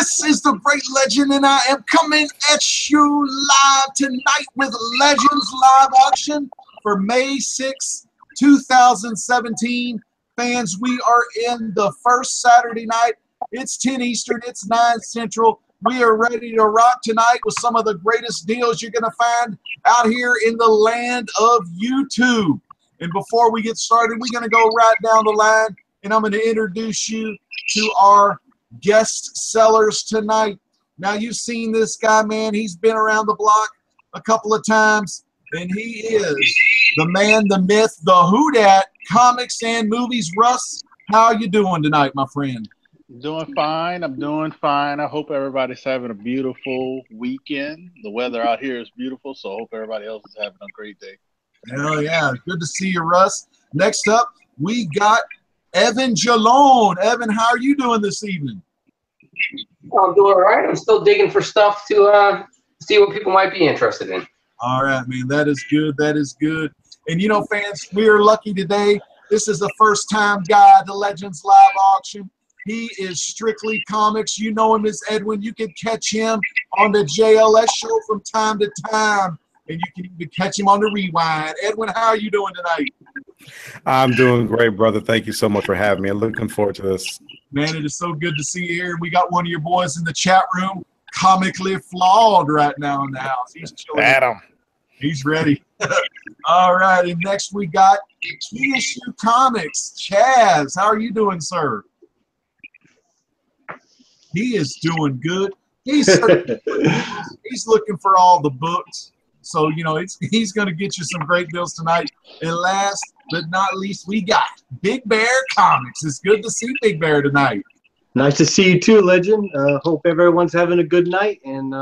This is the Great Legend, and I am coming at you live tonight with Legends Live Auction for May 6, 2017. Fans, we are in the first Saturday night. It's 10 Eastern, it's 9 Central. We are ready to rock tonight with some of the greatest deals you're going to find out here in the land of YouTube. And before we get started, we're going to go right down the line, and I'm going to introduce you to our guest sellers tonight. Now, you've seen this guy, man. He's been around the block a couple of times, and he is the man, the myth, the who dat comics and movies. Russ, how are you doing tonight, my friend? Doing fine. I'm doing fine. I hope everybody's having a beautiful weekend. The weather out here is beautiful, so I hope everybody else is having a great day. Hell yeah. Good to see you, Russ. Next up, we got Evan Jalone. Evan, how are you doing this evening? I'm doing all right. I'm still digging for stuff to see what people might be interested in. All right, man. That is good. That is good. And, you know, fans, we are lucky today. This is the first-time guy to Legends Live Auction. He is strictly comics. You know him as Edwin. You can catch him on the JLS show from time to time, and you can even catch him on the Rewind. Edwin, how are you doing tonight? I'm doing great, brother. Thank you so much for having me. I'm looking forward to this. Man, it is so good to see you here. We got one of your boys in the chat room, comically flawed right now in the house. He's chilling. Adam. He's ready. All right, and next we got TSU Comics. Chaz, how are you doing, sir? He is doing good. He's looking for all the books. So, you know, he's going to get you some great deals tonight. And last but not least, we got Big Bear Comics. It's good to see Big Bear tonight. Nice to see you too, Legend. Hope everyone's having a good night, and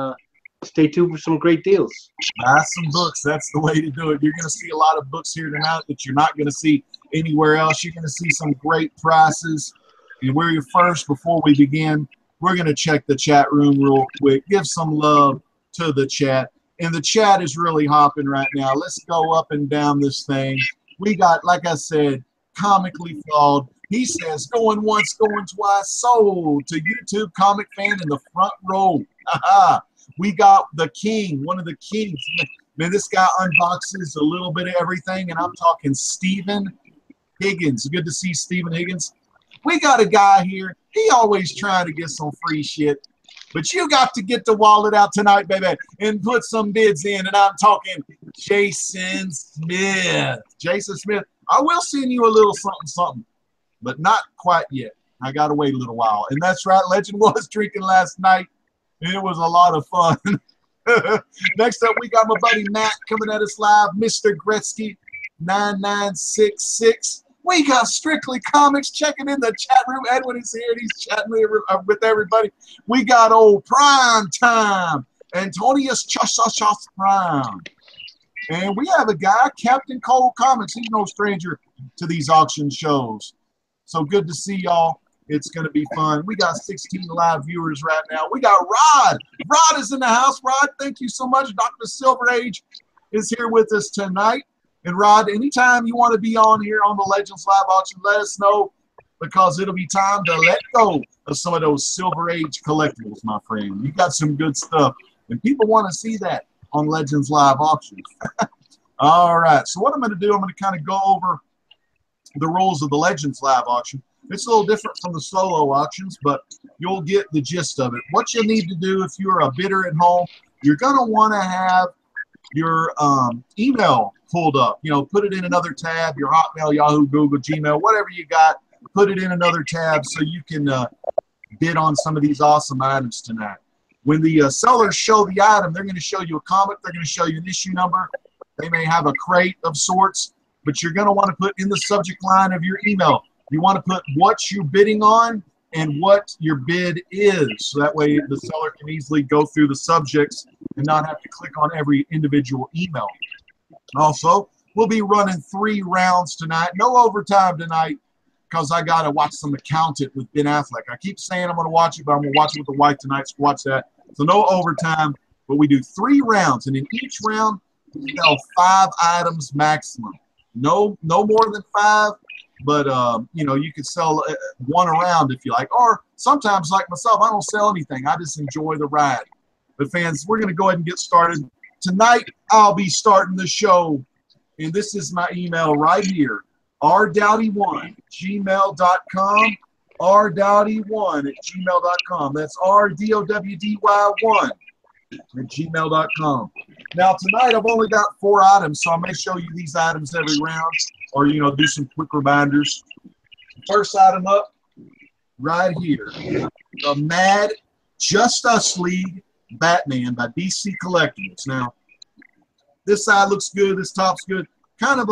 stay tuned for some great deals. Buy some books. That's the way to do it. You're going to see a lot of books here tonight that you're not going to see anywhere else. You're going to see some great prices. And we're first, before we begin, we're going to check the chat room real quick. Give some love to the chat. And the chat is really hopping right now. Let's go up and down this thing. We got, like I said, comically flawed. He says, going once, going twice, sold to YouTube comic fan in the front row. We got the king, one of the kings. Man, this guy unboxes a little bit of everything, and I'm talking Stephen Higgins. Good to see Stephen Higgins. We got a guy here. He always trying to get some free shit. But you got to get the wallet out tonight, baby, and put some bids in. And I'm talking Jason Smith. Jason Smith, I will send you a little something, but not quite yet. I got to wait a little while. And that's right, Legend was drinking last night, and it was a lot of fun. Next up, we got my buddy Matt coming at us live, Mr. Gretzky 9966. We got Strictly Comics checking in the chat room. Edwin is here. He's chatting with everybody. We got old Prime Time, Antonius Chas Prime. And we have a guy, Captain Cole Comics. He's no stranger to these auction shows. So good to see y'all. It's going to be fun. We got 16 live viewers right now. We got Rod. Rod is in the house. Rod, thank you so much. Dr. Silver Age is here with us tonight. And Rod, anytime you want to be on here on the Legends Live Auction, let us know, because it'll be time to let go of some of those Silver Age collectibles, my friend. You got some good stuff, and people want to see that on Legends Live Auction. All right, so what I'm going to do, I'm going to kind of go over the rules of the Legends Live Auction. It's a little different from the solo auctions, but you'll get the gist of it. What you need to do if you're a bidder at home, you're going to want to have your email pulled up. You know, put it in another tab, your Hotmail, Yahoo, Google, Gmail, whatever you got, put it in another tab so you can bid on some of these awesome items tonight. When the sellers show the item, they're going to show you a comic, they're going to show you an issue number, they may have a crate of sorts, but you're going to want to put in the subject line of your email, you want to put what you're bidding on and what your bid is. So that way the seller can easily go through the subjects and not have to click on every individual email. Also, we'll be running 3 rounds tonight. No overtime tonight because I got to watch some Accountant with Ben Affleck. I keep saying I'm going to watch it, but I'm going to watch it with the wife tonight, so watch that. So no overtime, but we do 3 rounds, and in each round, we sell 5 items maximum. No more than 5. But you know, you could sell one around if you like, or sometimes like myself, I don't sell anything. I just enjoy the ride. But fans, we're going to go ahead and get started. Tonight, I'll be starting the show, and this is my email right here, rdowdy1@gmail.com, rdowdy1@gmail.com. That's rdowdy1@gmail.com. Now, tonight, I've only got 4 items, so I may show you these items every round, or, you know, do some quick reminders. First item up, right here, the Mad Just Us League Batman by DC Collectibles. Now, this side looks good, this top's good, kind of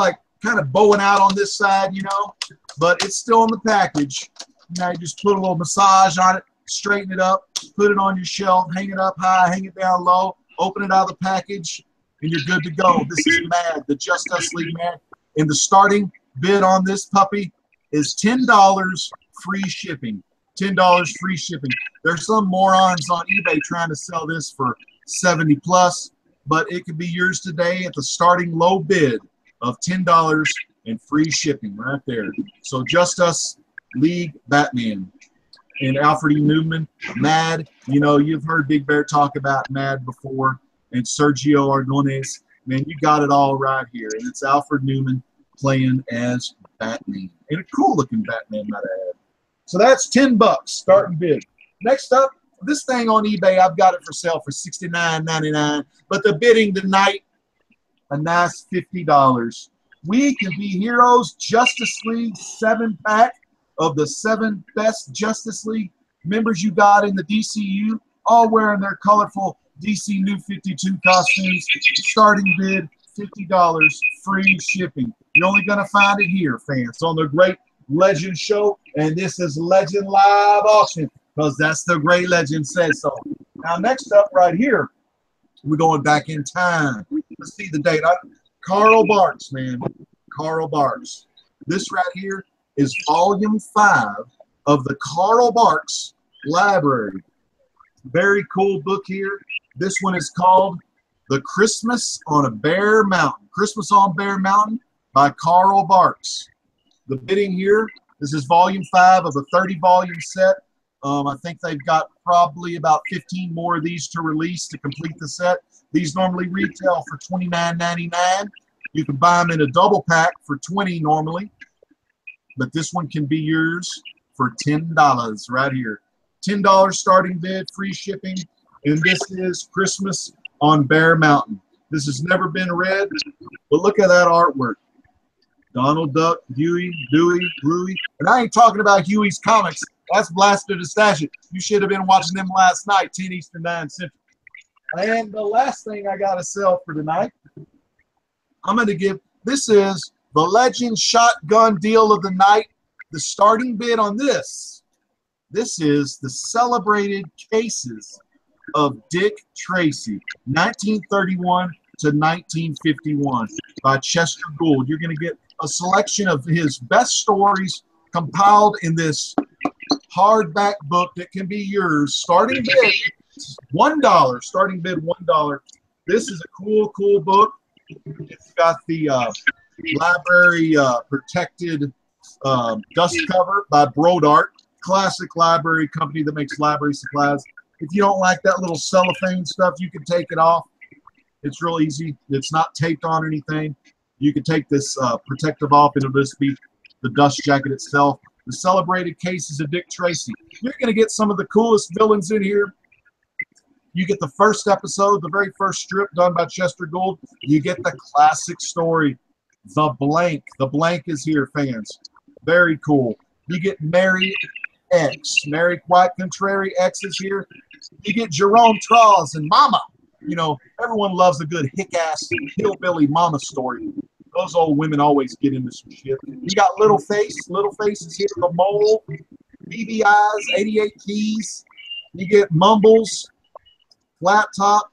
bowing out on this side, you know, but it's still in the package. Now you just put a little massage on it, straighten it up, put it on your shelf, hang it up high, hang it down low, open it out of the package, and you're good to go. This is Mad, the Just Us League Mad, and the starting bid on this puppy is $10 free shipping. $10 free shipping. There's some morons on eBay trying to sell this for 70 plus, but it could be yours today at the starting low bid of $10 and free shipping right there. So Just Us League Batman and Alfred E. Newman, Mad. You know, you've heard Big Bear talk about Mad before, and Sergio Aragonés. Man, you got it all right here. And it's Alfred Newman playing as Batman. And a cool looking Batman, might I add. So that's $10 starting bid. Next up, this thing on eBay, I've got it for sale for $69.99. But the bidding tonight, a nice $50. We Can Be Heroes Justice League 7-pack of the 7 best Justice League members you got in the DCU, all wearing their colorful DC New 52 costumes. Starting bid, $50, free shipping. You're only going to find it here, fans, on the Great Legend Show, and this is Legend Live Auction, because that's the Great Legend says so. Now, next up right here, we're going back in time. Let's see the date. Carl Barks, man. Carl Barks. This right here is volume 5 of the Carl Barks Library. Very cool book here. This one is called The Christmas on a Bear Mountain. Christmas on Bear Mountain by Carl Barks. The bidding here, this is volume 5 of a 30-volume set. I think they've got probably about 15 more of these to release to complete the set. These normally retail for $29.99. You can buy them in a double pack for $20 normally, but this one can be yours for $10 right here. $10 starting bid, free shipping, and this is Christmas on Bear Mountain. This has never been read, but look at that artwork. Donald Duck, Huey, Dewey, Bluey. And I ain't talking about Huey's comics. That's Blasted to Stash It. You should have been watching them last night, 10 Eastern, 9 Central. And the last thing I got to sell for tonight, I'm going to give, this is the Legend Shotgun Deal of the Night. The starting bid on this is the Celebrated Cases of Dick Tracy, 1931 to 1951 by Chester Gould. You're going to get a selection of his best stories compiled in this hardback book that can be yours. Starting bid $1. Starting bid $1. This is a cool book. It's got the library protected dust cover by Brodart, classic library company that makes library supplies. If you don't like that little cellophane stuff, you can take it off. It's real easy. It's not taped on anything. You can take this protective off, and it'll just be the dust jacket itself. The Celebrated Cases of Dick Tracy. You're going to get some of the coolest villains in here. You get the first episode, the very first strip done by Chester Gould. You get the classic story, The Blank. The Blank is here, fans. Very cool. You get Mary X. Mary White Contrary X is here. You get Jerome Traws and Mama. You know, everyone loves a good hick-ass hillbilly mama story. Those old women always get into some shit. You got Little Face. Little Face is here. The Mole. BB Eyes. 88 Keys. You get Mumbles. Flat Top.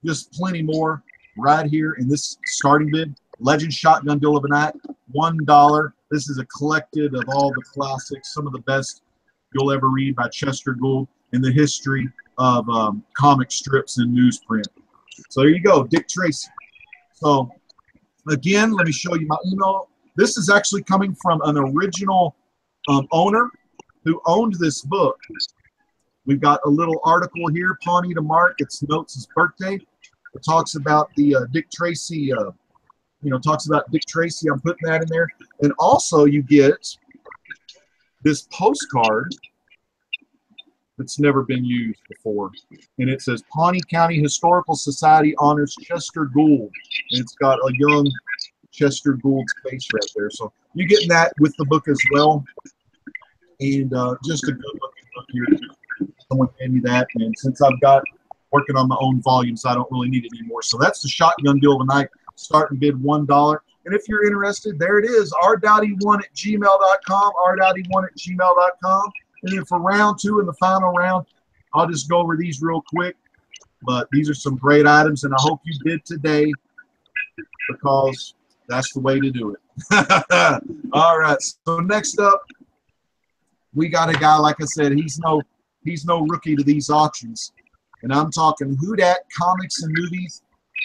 Just plenty more right here in this starting bid. Legend Shotgun Deal of the Night. $1. This is a collected of all the classics. Some of the best you'll ever read by Chester Gould in the history of comic strips and newsprint. So there you go, Dick Tracy. So again, let me show you my email This is actually coming from an original owner who owned this book. We've got a little article here, Pawnee to Mark. It notes his birthday. It talks about the Dick Tracy, talks about Dick Tracy. I'm putting that in there. And also you get this postcard that's never been used before. And it says Pawnee County Historical Society honors Chester Gould. And it's got a young Chester Gould's face right there. So you're getting that with the book as well. And just a good looking book here. Someone gave me that. And since I've got working on my own volumes, I don't really need it anymore. So that's the shotgun deal of the night. Starting bid $1. And if you're interested, there it is, rdowdy1@gmail.com, rdowdy1@gmail.com. And then for round 2 and the final round, I'll just go over these real quick. But these are some great items, and I hope you did today because that's the way to do it. All right, so next up, we got a guy, like I said, he's no rookie to these auctions. And I'm talking Who Dat Comics and Movies,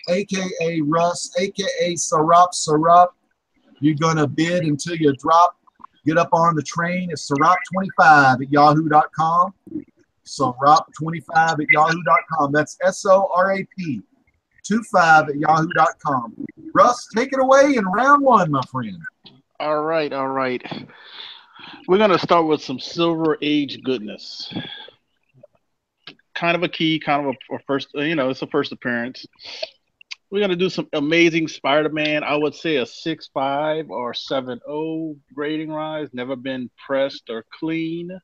a.k.a. Russ, a.k.a. Sarap. You're going to bid until you drop. Get up on the train. It's Sarap25 at yahoo.com. Sarap25 at yahoo.com. That's SORAP 25 at yahoo.com. Russ, take it away in round 1, my friend. All right. We're going to start with some Silver Age goodness. Kind of a key, kind of a first, it's a first appearance. We're going to do some Amazing Spider-Man. I would say a 6.5 or 7.0 grading rise. Never been pressed or clean.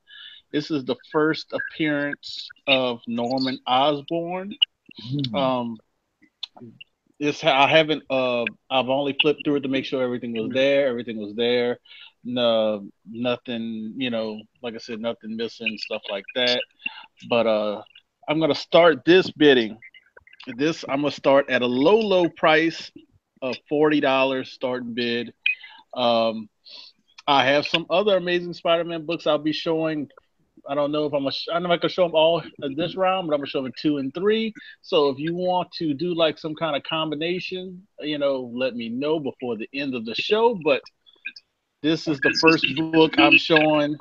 This is the first appearance of Norman Osborn. I've only flipped through it to make sure everything was there. No, nothing, like I said, nothing missing, stuff like that. But I'm going to start this bidding. I'm going to start at a low price of $40 starting bid. I have some other Amazing Spider-Man books I'll be showing. I don't know if I know I can show them all this round, but I'm going to show them 2 and 3. So if you want to do like some kind of combination, let me know before the end of the show. But this is the first book I'm showing.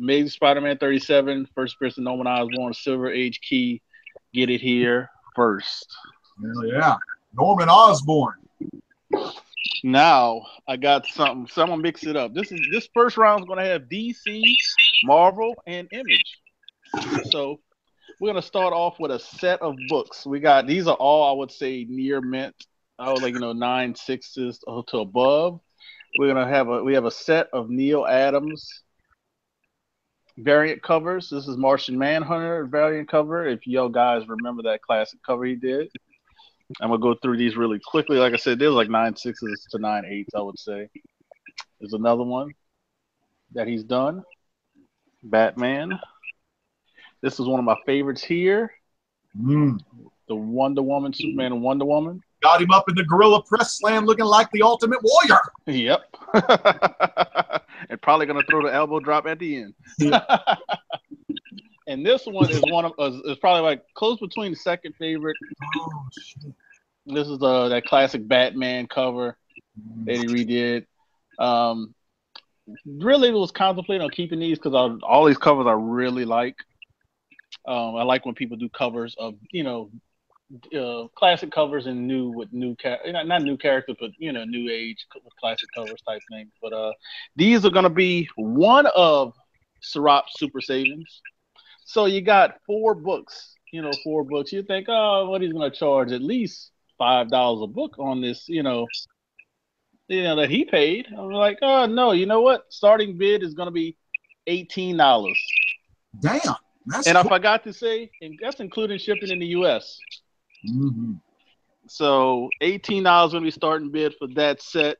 Amazing Spider-Man 37, first person Norman Osborn, Silver Age key. Get it here first. Hell yeah. Norman Osborn. Now I got something. So I'm gonna mix it up. This first round is gonna have DC, Marvel, and Image. So we're gonna start off with a set of books. These are all, I would say, near mint. I would 9 6s to above. We have a set of Neil Adams variant covers. This is Martian Manhunter variant cover. If y'all guys remember that classic cover he did. I'm going to go through these really quickly. Like I said, there's like 9 6s to 9 8s, I would say. There's another one that he's done. Batman. This is one of my favorites here. The Wonder Woman, Superman and Wonder Woman. Got him up in the Gorilla Press Slam looking like the Ultimate Warrior. Yep. And probably going to throw the elbow drop at the end. And this one is is probably like close between the second favorite. Oh, shit. This is that classic Batman cover that he redid. Really was contemplating on keeping these because all these covers I really like. I like when people do covers of classic covers and not new characters, but new age classic covers type things. But these are gonna be one of Sirap's super savings. So you got 4 books. 4 books. You think, what he's gonna charge at least $5 a book on this, that he paid. I'm like, oh no, you know what? Starting bid is gonna be $18. Damn. I forgot to say, and that's including shipping in the US. Mm-hmm. So $18 gonna be starting bid for that set.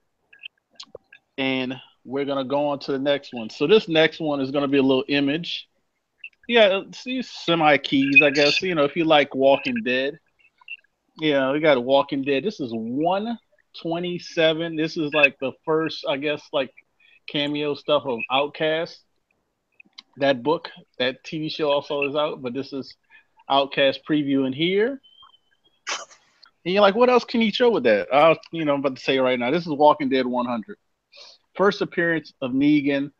And we're gonna go on to the next one. So this next one is gonna be a little Image. Yeah, see semi keys, I guess. If you like Walking Dead. We got Walking Dead. This is 127. This is like the first, I guess, like cameo stuff of Outcast. That book, that TV show also is out, but this is Outcast preview in here. And you're like, what else can you show with that? I'm about to say it right now. This is Walking Dead 100. first appearance of Negan.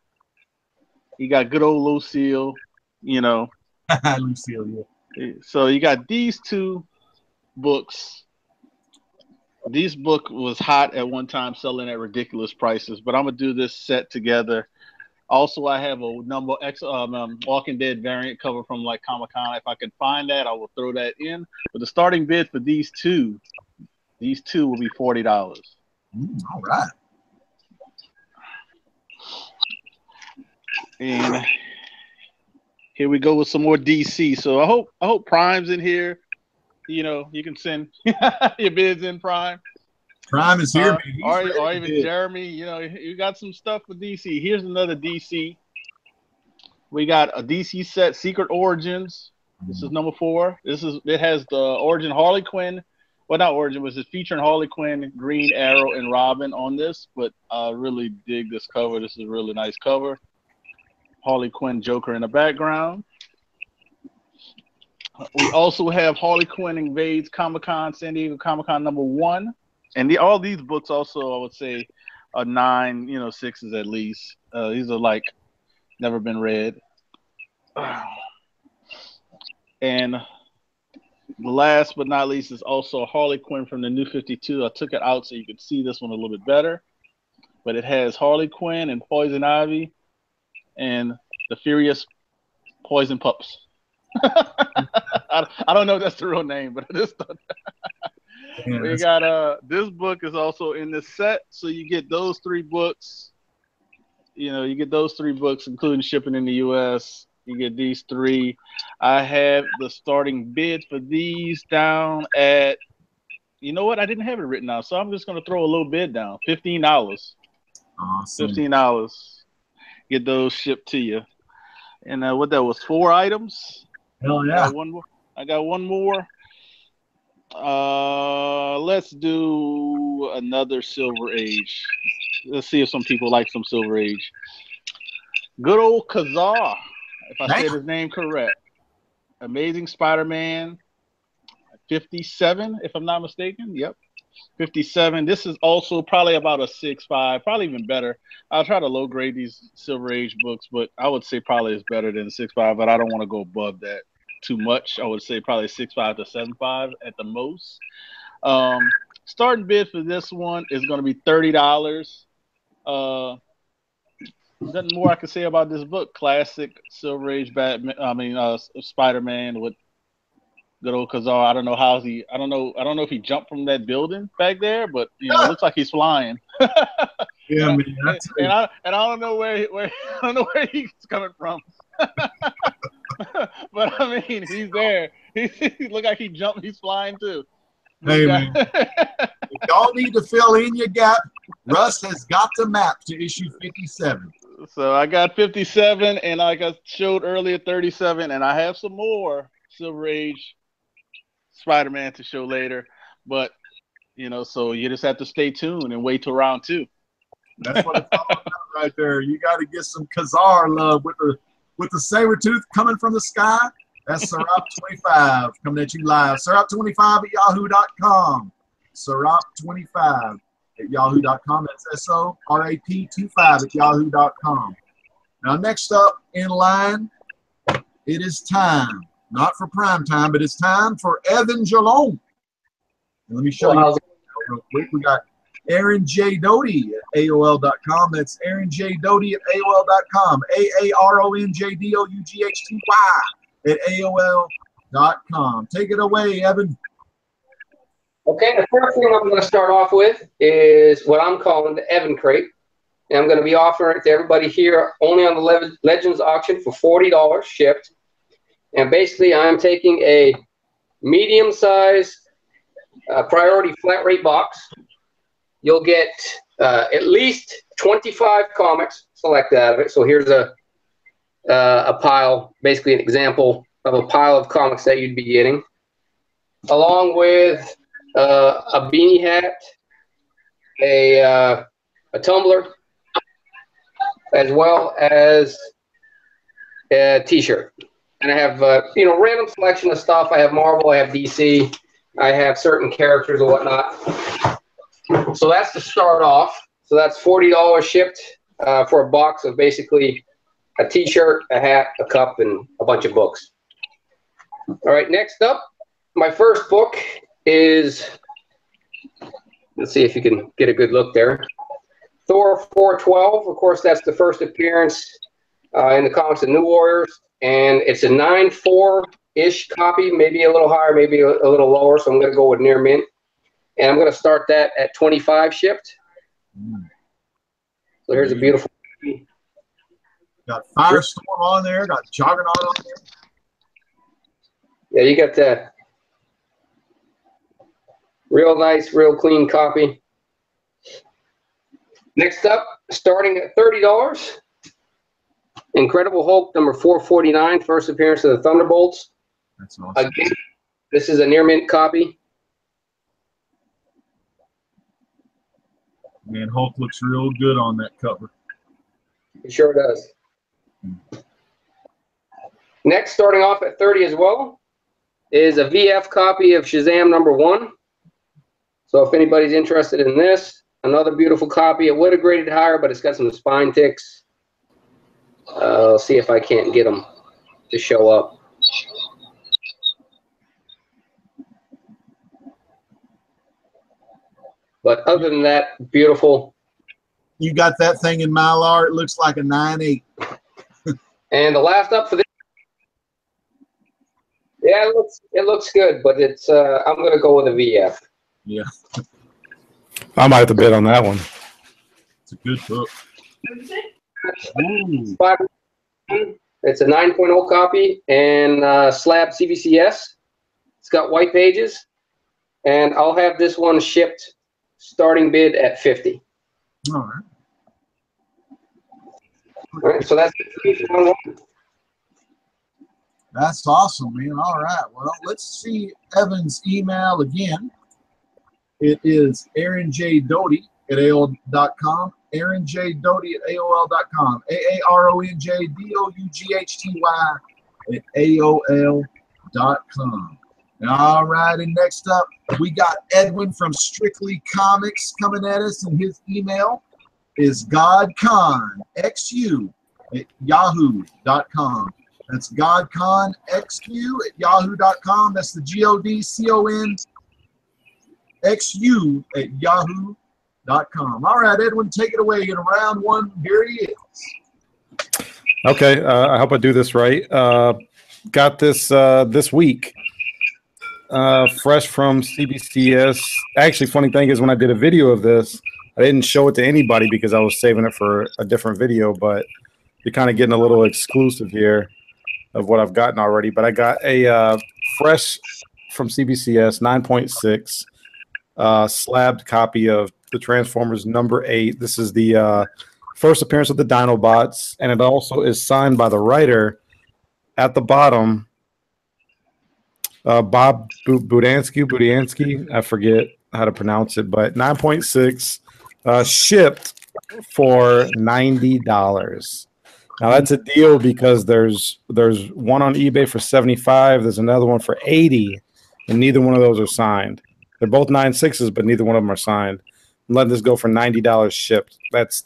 You got good old Lucille, you know. Lucille, yeah. So you got these two books. This book was hot at one time, selling at ridiculous prices, but I'm gonna do this set together. Also, I have a number X Walking Dead variant cover from like Comic-Con. If I can find that, I will throw that in. But the starting bid for these two will be $40. All right. And here we go with some more DC. So I hope Prime's in here. You know, you can send your bids in, Prime. Prime is here, man. Or even Jeremy. You know, you got some stuff for DC. Here's another DC. We got a DC set, Secret Origins. This is number 4. It has the origin Harley Quinn. Well, not origin, was it featuring Harley Quinn, Green Arrow, and Robin on this? But I really dig this cover. This is a really nice cover. Harley Quinn, Joker in the background. We also have Harley Quinn Invades Comic-Con, San Diego Comic-Con number 1. And all these books also, I would say, are 9, 6s at least. These are like never been read. And last but not least is also Harley Quinn from the New 52. I took it out so you could see this one a little bit better. But it has Harley Quinn and Poison Ivy and the Furious Poison Pups. I don't know if that's the real name, but it is. We got this book is also in this set, so you get those 3 books. You get those 3 books, including shipping in the U.S. You get these 3. I have the starting bid for these down at, you know what? I didn't have it written out, so I'm just going to throw a little bid down. $15. Awesome. $15. Get those shipped to you. And what that was, 4 items. Hell yeah. I got one more. Let's do another Silver Age. Let's see if some people like some Silver Age. Good old Kazar, if I said his name correct. Amazing Spider-Man 57, if I'm not mistaken. Yep. 57. This is also probably about a 6.5, probably even better. I'll try to low grade these Silver Age books, but I would say probably it's better than 6.5, but I don't want to go above that too much. I would say probably 6.5 to 7.5 at the most. Starting bid for this one is going to be $30. Nothing more I can say about this book. Classic Silver Age Spider-Man with good old Kazar. I don't know how I don't know if he jumped from that building back there, but it looks like he's flying. Yeah, man. And I don't know where he's coming from. But I mean, he's there. He look like he jumped. He's flying too. Hey, man. If y'all need to fill in your gap, Russ has got the map to issue 57. So I got 57, and like I showed earlier, 37, and I have some more Silver Age Spider-Man to show later. But so you just have to stay tuned and wait till round 2. That's what it's all about right there. You got to get some Kazar love with the saber tooth coming from the sky. That's Serap25 coming at you live. Serap25 at yahoo.com. Serap25 at yahoo.com. That's SORAP25 at yahoo.com. Now, next up in line, it is time. Not for prime time, but it's time for Evan Jalone. And let me show you real quick. We got Aaron J. Doty at AOL.com. That's Aaron J. Doty at AOL.com. AARONJDOUGHTY at AOL.com. Take it away, Evan. Okay, the first thing I'm going to start off with is what I'm calling the Evan Crate. And I'm going to be offering it to everybody here only on the Legends auction for $40 shipped. And basically, I'm taking a medium-sized priority flat rate box. You'll get at least 25 comics selected out of it. So here's a pile, basically an example of a pile of comics that you'd be getting, along with a beanie hat, a tumbler, as well as a T-shirt. And I have random selection of stuff. I have Marvel, I have DC, I have certain characters and whatnot. So that's to start off. So that's $40 shipped for a box of basically a T-shirt, a hat, a cup, and a bunch of books. All right, next up, my first book is, let's see if you can get a good look there. Thor 412, of course, that's the first appearance in the comics of New Warriors, and it's a 9.4-ish copy, maybe a little higher, maybe a little lower, so I'm going to go with near mint. And I'm going to start that at 25 shipped. So here's a beautiful. Got Firestorm on there, got Juggernaut on there. Yeah, you got that real nice, real clean copy. Next up, starting at $30, Incredible Hulk number 449, first appearance of the Thunderbolts. That's awesome. Again, this is a near mint copy. Man, Hulk looks real good on that cover. It sure does. Next, starting off at 30 as well, is a VF copy of Shazam number 1. So if anybody's interested in this, another beautiful copy. It would have graded higher, but it's got some spine ticks. I'll see if I can't get them to show up. But other than that, beautiful. You got that thing in Mylar. It looks like a 9.8. And the last up for this. Yeah, it looks good, but it's I'm going to go with a VF. Yeah. I might have to bid on that one. It's a good book. It's a 9.0 copy and slab CBCS. It's got white pages, and I'll have this one shipped starting bid at 50. All right. All right, so that's That's awesome, man. All right. Well, let's see Evan's email again. It is Aaron J. Doty at AOL.com. Aaron J. Doty at AOL.com. AARONJDOUGHTY at AOL.com. All right. And next up, we got Edwin from Strictly Comics coming at us, and his email is GodConXU at Yahoo.com. That's GodConXU at Yahoo.com. That's the GODCONXU at Yahoo.com. All right, Edwin, take it away in round one. Here he is. Okay, I hope I do this right. Got this this week, fresh from CBCS. Actually, funny thing is when I did a video of this, I didn't show it to anybody because I was saving it for a different video, but you're kind of getting a little exclusive here of what I've gotten already. But I got a fresh from CBCS 9.6 slabbed copy of the Transformers number 8. This is the first appearance of the Dinobots, and it also is signed by the writer at the bottom, Bob Budiansky. I forget how to pronounce it, but 9.6 shipped for $90. Now that's a deal because there's one on eBay for $75. There's another one for $80, and neither one of those are signed. They're both 9.6s, but neither one of them are signed. I'm letting this go for $90 shipped. That's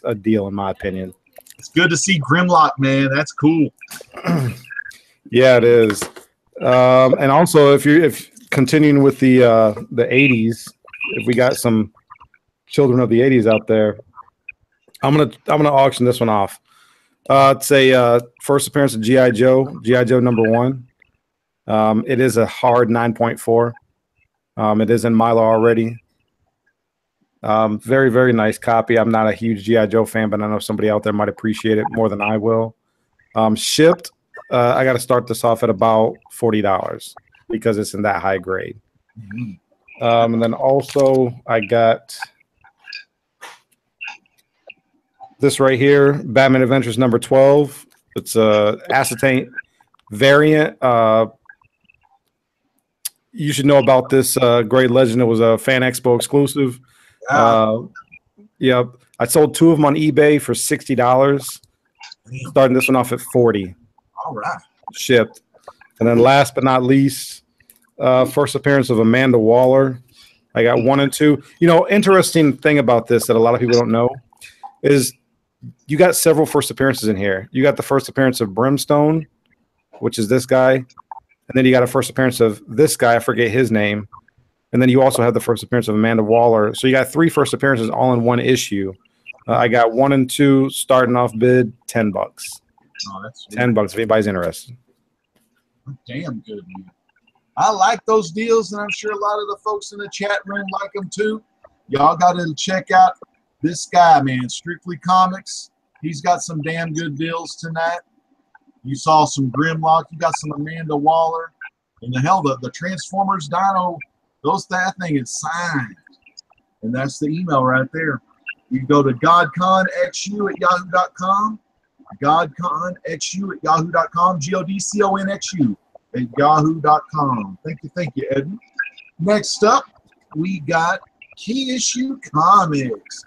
a deal in my opinion. It's good to see Grimlock, man. That's cool. Yeah, it is. And also, if continuing with the 80s, if we got some children of the 80s out there, I'm gonna auction this one off. It's a first appearance of G.I. Joe number 1. It is a hard 9.4. It is in Mylar already. Very, very nice copy. I'm not a huge G.I. Joe fan, but I know somebody out there might appreciate it more than I will. Shipped, I got to start this off at about $40 because it's in that high grade. And then also I got this right here, Batman Adventures number 12. It's a acetate variant. You should know about this great legend. It was a Fan Expo exclusive. Yep. I sold 2 of them on eBay for $60. Starting this one off at $40. All right. Shipped. And then last but not least, first appearance of Amanda Waller. I got 1 and 2. You know, interesting thing about this that a lot of people don't know is you got several first appearances in here. You got the first appearance of Brimstone, which is this guy, and then you got a first appearance of this guy. I forget his name, and then you also have the first appearance of Amanda Waller. So you got 3 first appearances all in one issue. I got 1 and 2 starting off bid $10. Oh, that's $10 if anybody's interested. damn good, man. I like those deals, and I'm sure a lot of the folks in the chat room like them too. Y'all got to check out this guy, man. Strictly Comics. He's got some damn good deals tonight. You saw some Grimlock. You got some Amanda Waller. And the hell, the Transformers Dino, that thing is signed. And that's the email right there. You go to godconxu@yahoo.com. godconxu@yahoo.com. godconxu @yahoo.com. Thank you, Edwin. Next up, we got Key Issue Comics.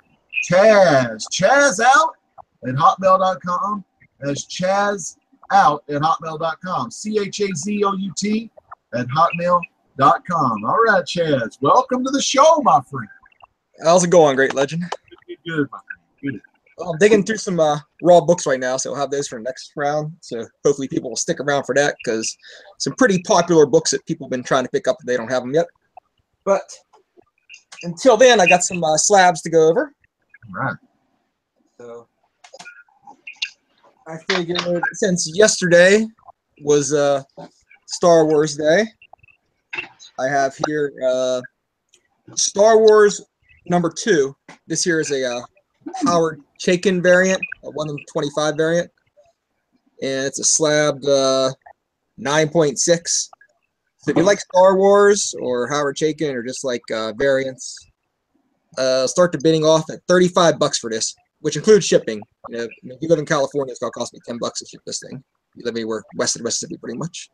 Chaz out at hotmail.com. That's Chaz out at hotmail.com. CHAZOUT at hotmail.com. All right, Chaz, welcome to the show, my friend. How's it going, Great Legend? Good, my friend. Good. Well, I'm digging through some raw books right now, so I'll have those for the next round. So hopefully people will stick around for that, because some pretty popular books that people have been trying to pick up, but they don't have them yet. But until then, I got some slabs to go over. All right. So I figured since yesterday was Star Wars Day, I have here Star Wars #2. This here is a Howard Chaykin variant, a 1 in 25 variant, and it's a slabbed 9.6. So if you like Star Wars or Howard Chaykin or just like variants, start the bidding off at $35 for this, which includes shipping. You know, if you live in California, it's gonna cost me $10 to ship this thing. If you live anywhere west of the Mississippi, pretty much.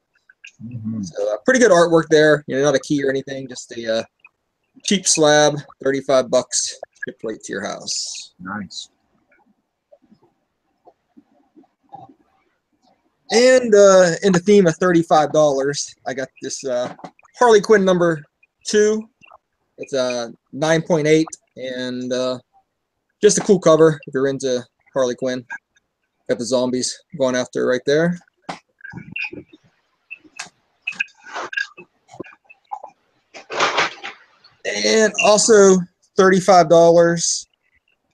So pretty good artwork there. You know, not a key or anything, just a cheap slab, $35, shipped right to your house. Nice. And in the theme of $35, I got this Harley Quinn #2. It's a 9.8, and just a cool cover if you're into Harley Quinn. Got the zombies going after her right there. And also $35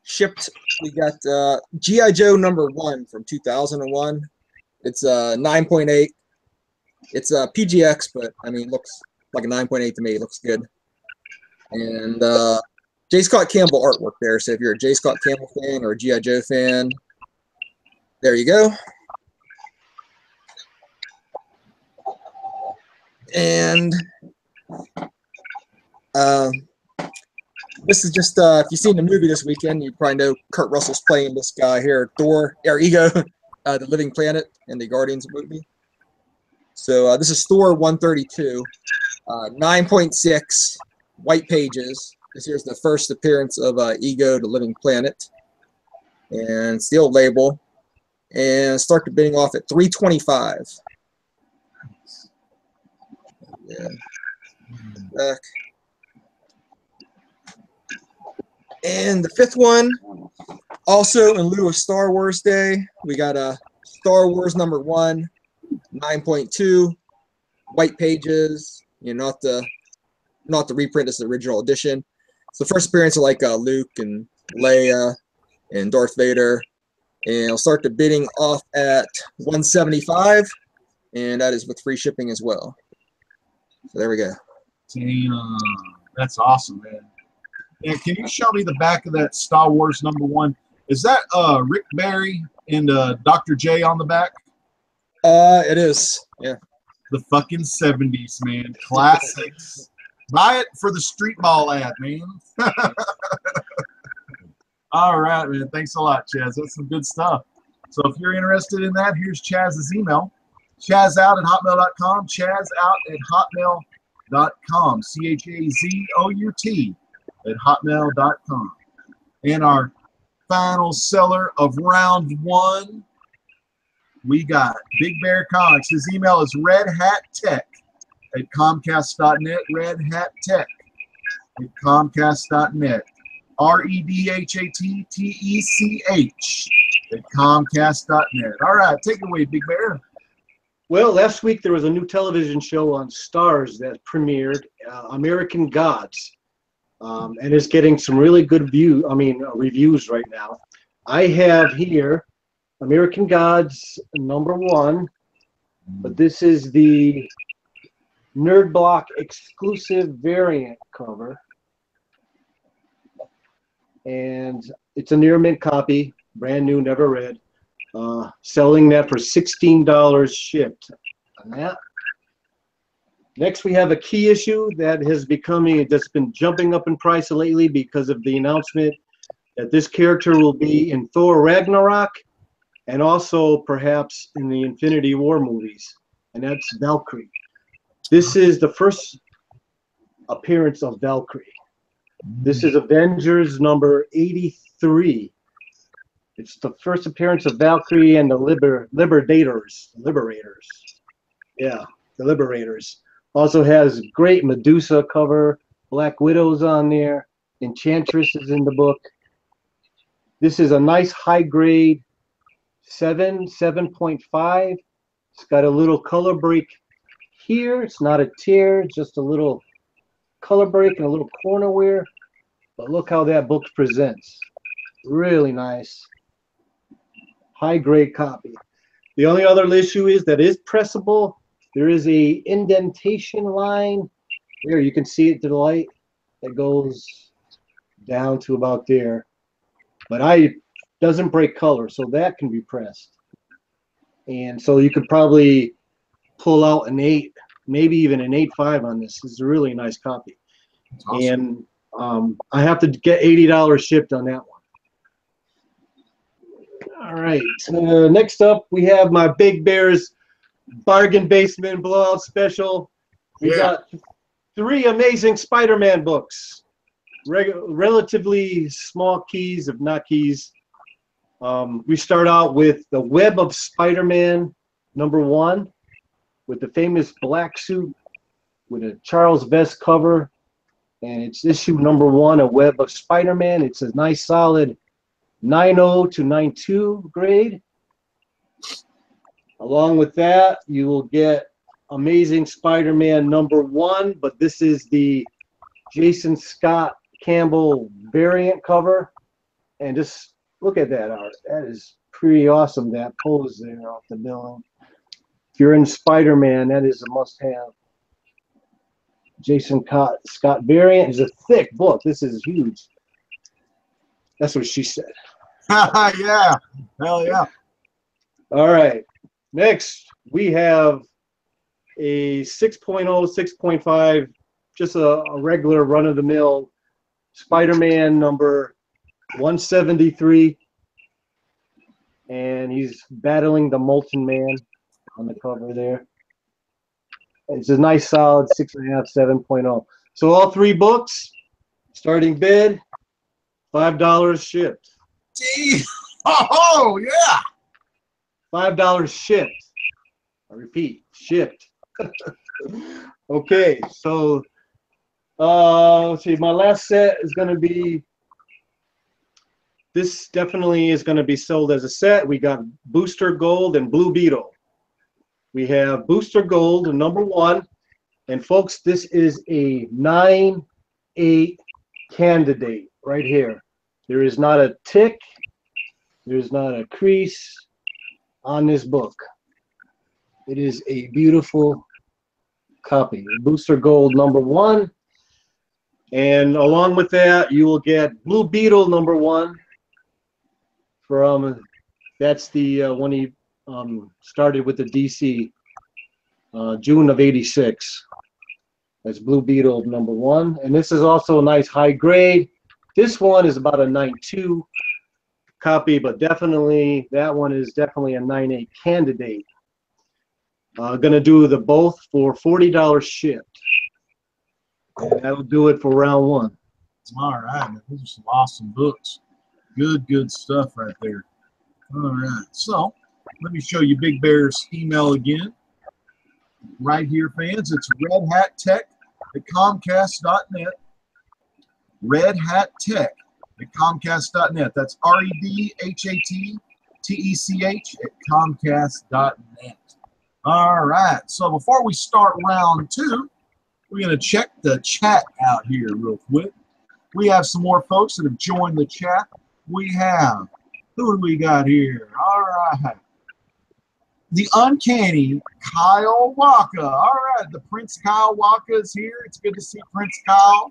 shipped. We got G.I. Joe #1 from 2001. It's 9.8. It's a PGX, but I mean, looks like a 9.8 to me. It looks good. And J. Scott Campbell artwork there. So if you're a J. Scott Campbell fan or a G.I. Joe fan, there you go. And this is just if you've seen the movie this weekend, you probably know Kurt Russell's playing this guy here, Thor, or Ego, the Living Planet in the Guardians movie. So this is Thor 132, 9.6, white pages. This here's the first appearance of Ego, the Living Planet, and it's the old label. And start the bidding off at $325. Yeah. Back. And the fifth one, also in lieu of Star Wars Day, we got a Star Wars #1, 9.2, white pages. You know, not the reprint, it's the original edition. It's the first appearance of like Luke and Leia and Darth Vader. And I'll start the bidding off at $175, and that is with free shipping as well. So there we go. Damn, that's awesome, man. And can you show me the back of that Star Wars #1? Is that Rick Barry and Dr. J on the back? It is. Yeah. The fucking 70s, man. Classics. Buy it for the street ball ad, man. All right, man. Thanks a lot, Chaz. That's some good stuff. So if you're interested in that, here's Chaz's email. Chazout@hotmail.com. Chazout@hotmail.com. CHAZOUT @hotmail.com. And our final seller of round 1, we got Big Bear Comics. His email is redhattech@comcast.net. redhattech@comcast.net. REDHATTECH at Comcast.net. All right, take it away, Big Bear. Well, last week there was a new television show on Stars that premiered, American Gods, and it's getting some really good reviews right now. I have here American Gods #1, but this is the Nerd Block exclusive variant cover, and it's a near mint copy, brand new, never read. Selling that for $16 shipped on that. Next, we have a key issue that has that's been jumping up in price lately because of the announcement that this character will be in Thor Ragnarok and also perhaps in the Infinity War movies, and that's Valkyrie. This is the first appearance of Valkyrie. This is Avengers number 83. It's the first appearance of Valkyrie and the Liberators. Yeah, the Liberators. Also has great Medusa cover, Black Widow's on there, Enchantress is in the book. This is a nice high grade 7.5. It's got a little color break here. It's not a tear, it's just a little color break and a little corner wear. But look how that book presents. Really nice. High grade copy. The only other issue is that is pressable. There is a indentation line there. You can see it to the light. That goes down to about there. But doesn't break color, so that can be pressed. And so you could probably pull out an 8, maybe even an 8.5 on this. This is a really nice copy. Awesome. And I have to get $80 shipped on that one. All right, next up we have my Big Bears Bargain Basement Blowout Special. We got 3 amazing Spider-Man books. Relatively small keys, if not keys. We start out with The Web of Spider-Man #1 with the famous black suit with a Charles Vess cover. And it's issue #1, A Web of Spider-Man. It's a nice solid 9.0 to 9.2 grade. Along with that, you will get Amazing Spider-Man #1, but this is the Jason Scott Campbell variant cover. And just look at that art. That is pretty awesome, that pose there off the building. If you're in Spider-Man, that is a must-have. Jason Scott variant is a thick book. This is huge. That's what she said. Yeah. Hell yeah. All right. Next, we have a 6.0, 6.5, just a regular run-of-the-mill Spider-Man #173. And he's battling the Molten Man on the cover there. It's a nice solid 6.5, 7.0. So all 3 books, starting bid, $5 shipped. Gee. Oh, yeah. $5 shipped. I repeat, shipped. Okay, so let's see. My last set is going to be. This definitely is going to be sold as a set. We got Booster Gold and Blue Beetle. We have Booster Gold #1, and folks, this is a 9.8 candidate right here. There is not a tick. There's not a crease on this book. It is a beautiful copy. Booster Gold #1. And along with that, you will get Blue Beetle #1 from, that's the one he started with the DC, June of '86. That's Blue Beetle #1. And this is also a nice high grade. This one is about a 9.2 copy, but definitely that one is definitely a 9.8 candidate. Gonna do the both for $40 shipped. And that'll do it for round 1. All right, man. Those are some awesome books. Good stuff right there. All right, so let me show you Big Bear's email again. Right here, fans. It's redhattech@comcast.net. Redhattech at Comcast.net. That's REDHATTECH at Comcast.net. All right. So before we start round two, we're going to check the chat out here real quick. We have some more folks that have joined the chat. We have, who do we got here? All right. The uncanny Kyle Waka. All right. The Prince Kyle Waka is here. It's good to see Prince Kyle.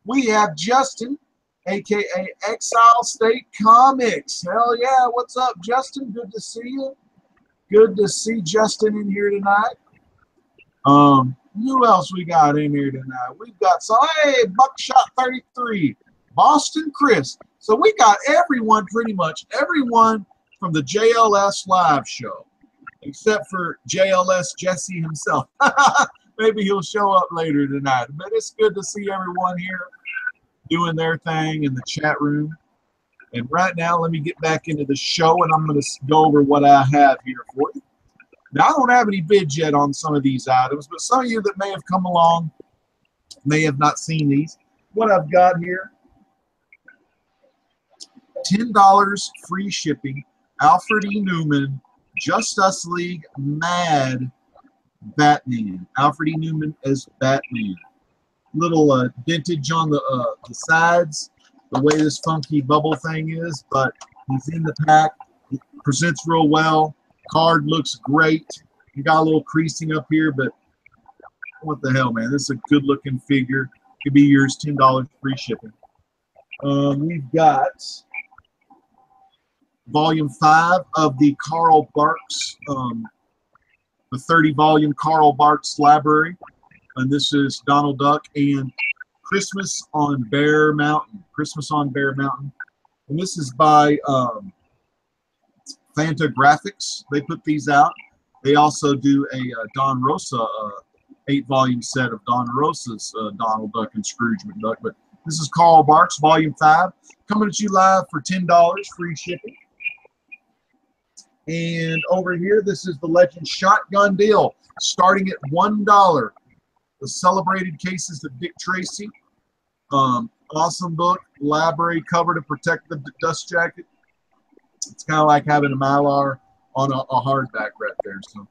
We have Justin, a.k.a. Exile State Comics. Hell yeah. What's up, Justin? Good to see you. Good to see Justin in here tonight. Who else we got in here tonight? We've got some, hey, Buckshot 33, Boston Chris. So we got everyone, pretty much everyone from the JLS live show, except for JLS Jesse himself. Maybe he'll show up later tonight. But it's good to see everyone here doing their thing in the chat room. And right now, let me get back into the show, and I'm going to go over what I have here for you. Now, I don't have any bids yet on some of these items, but some of you that may have come along may have not seen these. What I've got here, $10 free shipping, Alfred E. Newman, Just Us League, Mad Batman. Alfred E. Newman as Batman. Little vintage on the sides, the way this funky bubble thing is, but he's in the pack. He presents real well. Card looks great. You got a little creasing up here, but what the hell, man? This is a good-looking figure. Could be yours, $10 free shipping. We've got Volume 5 of the Carl Barks, the 30-volume Carl Barks library. And this is Donald Duck and Christmas on Bear Mountain. Christmas on Bear Mountain. And this is by Fantagraphics. They put these out. They also do a Don Rosa 8-volume set of Don Rosa's Donald Duck and Scrooge McDuck. But this is Carl Barks, Volume 5, coming at you live for $10, free shipping. And over here, this is the Legend Shotgun Deal, starting at $1. The Celebrated Cases of Dick Tracy. Awesome book, library cover to protect the dust jacket. It's kind of like having a Mylar on a hardback right there. So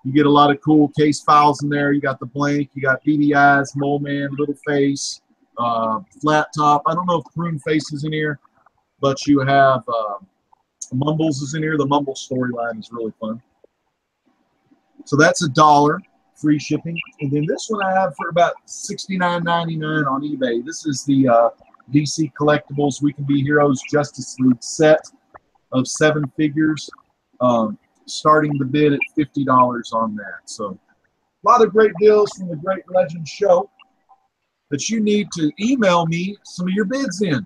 you get a lot of cool case files in there. You got the blank, you got beady eyes, mole man, little face, flat top. I don't know if prune face is in here, but you have Mumbles is in here. The Mumble storyline is really fun. So that's $1. Free shipping. And then this one I have for about $69.99 on eBay. This is the DC Collectibles We Can Be Heroes Justice League set of 7 figures, starting the bid at $50 on that. So a lot of great deals from the Great Legend Show that you need to email me some of your bids in.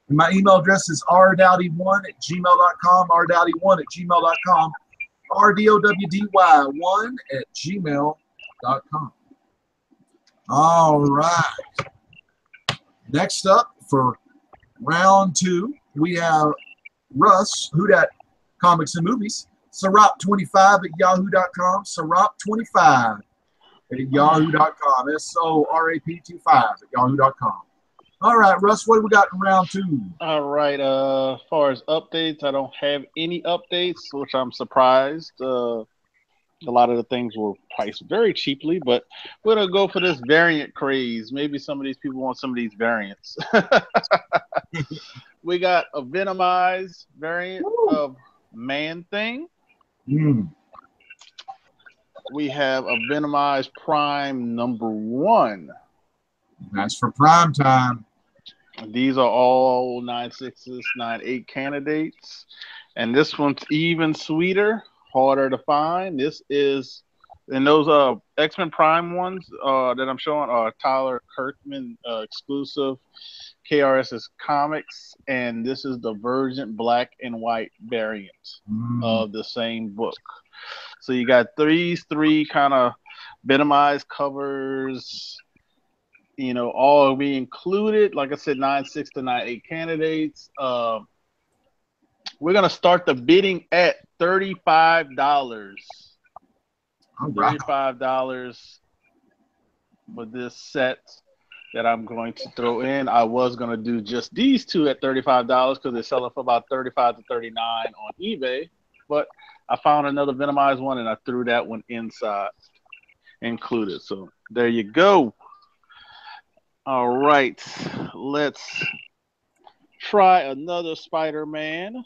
And my email address is rdowdy1@gmail.com, rdowdy1@gmail.com, rdowdy1@gmail.com. All right. Next up for round 2, we have Russ, Who Dat Comics and Movies, Sorop25 at yahoo.com, Sorop25 at yahoo.com, SORAP25 at yahoo.com. All right, Russ, what do we got in round 2? All right. As far as updates, I don't have any updates, which I'm surprised. A lot of the things were priced very cheaply, but we're going to go for this variant craze. Maybe some of these people want some of these variants. We got a Venomized variant of Man-Thing. We have a Venomized Prime #1. That's for prime time. These are all 9.6s, 9.8 candidates. And this one's even sweeter, harder to find. This is, and those X-Men Prime ones that I'm showing are Tyler Kirkman exclusive KRS's Comics, and this is the Virgin black and white variant of the same book. So you got these 3 kind of Venomized covers, you know, all be included. Like I said, 9.6 to 9.8 candidates. We're going to start the bidding at $35. $35 for this set. that I'm going to throw in. I was going to do just these two at $35 because they're selling for about $35 to $39 on eBay. But I found another Venomized one and I threw that one inside included. So there you go. All right. Let's try another Spider-Man.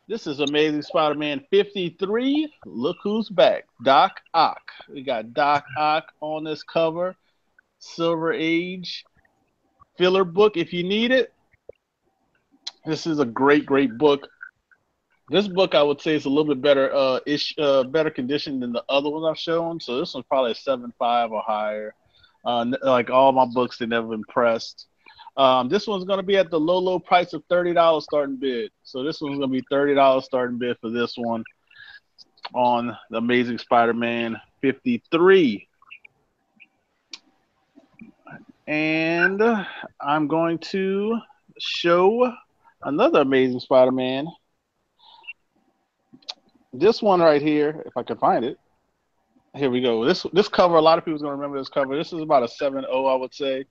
This is Amazing Spider-Man 53. Look who's back. Doc Ock. We got Doc Ock on this cover. Silver Age filler book if you need it. This is a great book. This book I would say is a little bit better better condition than the other ones I've shown. So this one's probably a 7.5 or higher. Like all my books, they never impressed. This one's going to be at the low price of $30 starting bid. So this one's going to be $30 starting bid for this one on the Amazing Spider-Man 53. And I'm going to show another Amazing Spider-Man. This one right here, if I can find it. Here we go. This cover, a lot of people's going to remember this cover. This is about a 7.0, I would say.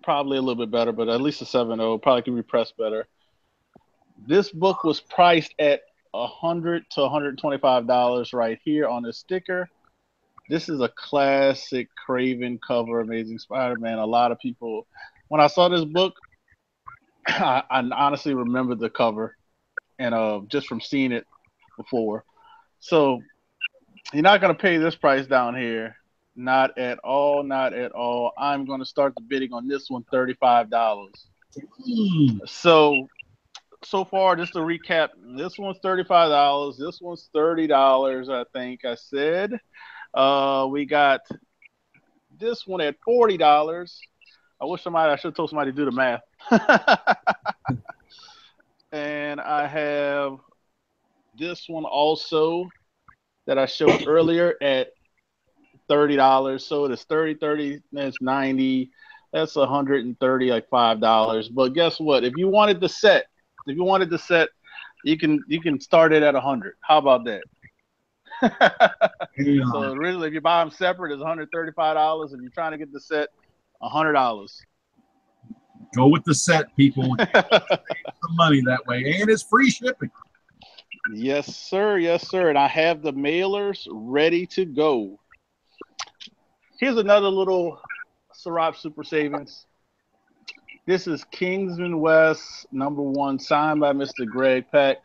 Probably a little bit better, but at least a 7.0. Probably can be pressed better. This book was priced at $100 to $125 right here on this sticker. This is a classic Craven cover, Amazing Spider-Man. A lot of people, when I saw this book, I honestly remembered the cover and just from seeing it before. So you're not going to pay this price down here. Not at all, not at all. I'm going to start the bidding on this one, $35. So far, just to recap, this one's $35. This one's $30, I think I said. We got this one at $40. I should have told somebody to do the math. And I have this one also that I showed earlier at $30. So it's 30, that's 90. That's 130, like $5. But guess what? If you wanted the set, you can start it at 100. How about that? Yeah. So really, if you buy them separate, it's $135. If you're trying to get the set, $100. Go with the set, people. Save some money that way, and it's free shipping. Yes, sir. Yes, sir. And I have the mailers ready to go. Here's another little Sirop Super Savings. This is Kingsman West #1, signed by Mr. Greg Peck.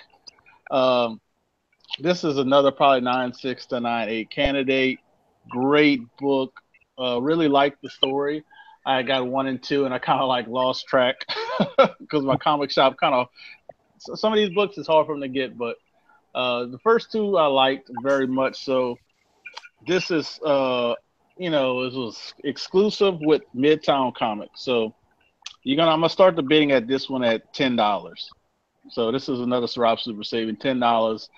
This is another probably 9.6 to 9.8 candidate. Great book. Really liked the story. I got 1 and 2, and I kind of like lost track because my comic shop kind of. Some of these books is hard for them to get, but the first 2 I liked very much. So this is, it was exclusive with Midtown Comics. So I'm gonna start the bidding at this one at $10. So this is another Sirop Super Saving, $10.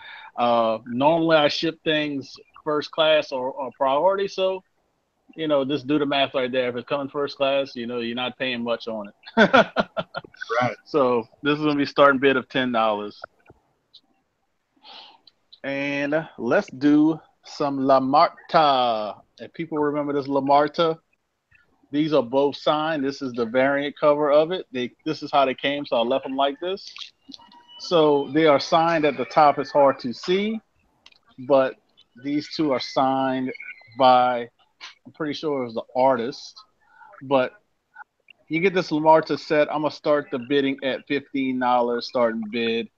Normally I ship things first class or priority. So, just do the math right there. If it's coming first class, you're not paying much on it. Right. So this is going to be starting bid of $10. And let's do some La Marta. If people remember this La Marta, these are both signed. This is the variant cover of it. This is how they came, so I left them like this. So they are signed at the top. It's hard to see, but these 2 are signed by, I'm pretty sure it was the artist, but you get this La Marta set. I'm going to start the bidding at $15 starting bid.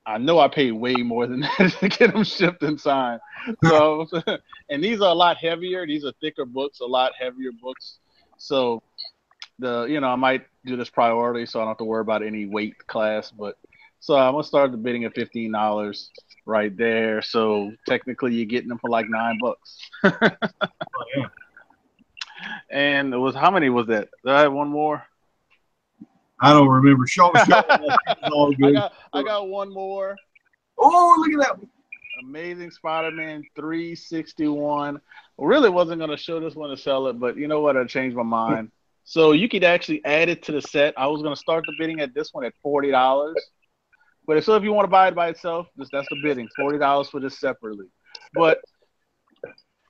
I know I paid way more than that to get them shipped and signed. So, and these are a lot heavier. These are thicker books, a lot heavier books. So I might do this priority so I don't have to worry about any weight class. But so I'm going to start the bidding at $15 right there. So technically you're getting them for like $9. Oh, yeah. And how many was that? Did I have one more? I don't remember. Show. All good. I got one more. Oh, look at that. Amazing Spider-Man 361. Really wasn't going to show this one to sell it, but you know what? I changed my mind. So you could actually add it to the set. I was going to start the bidding at this one at $40. But if you want to buy it by itself, that's the bidding. $40 for this separately. But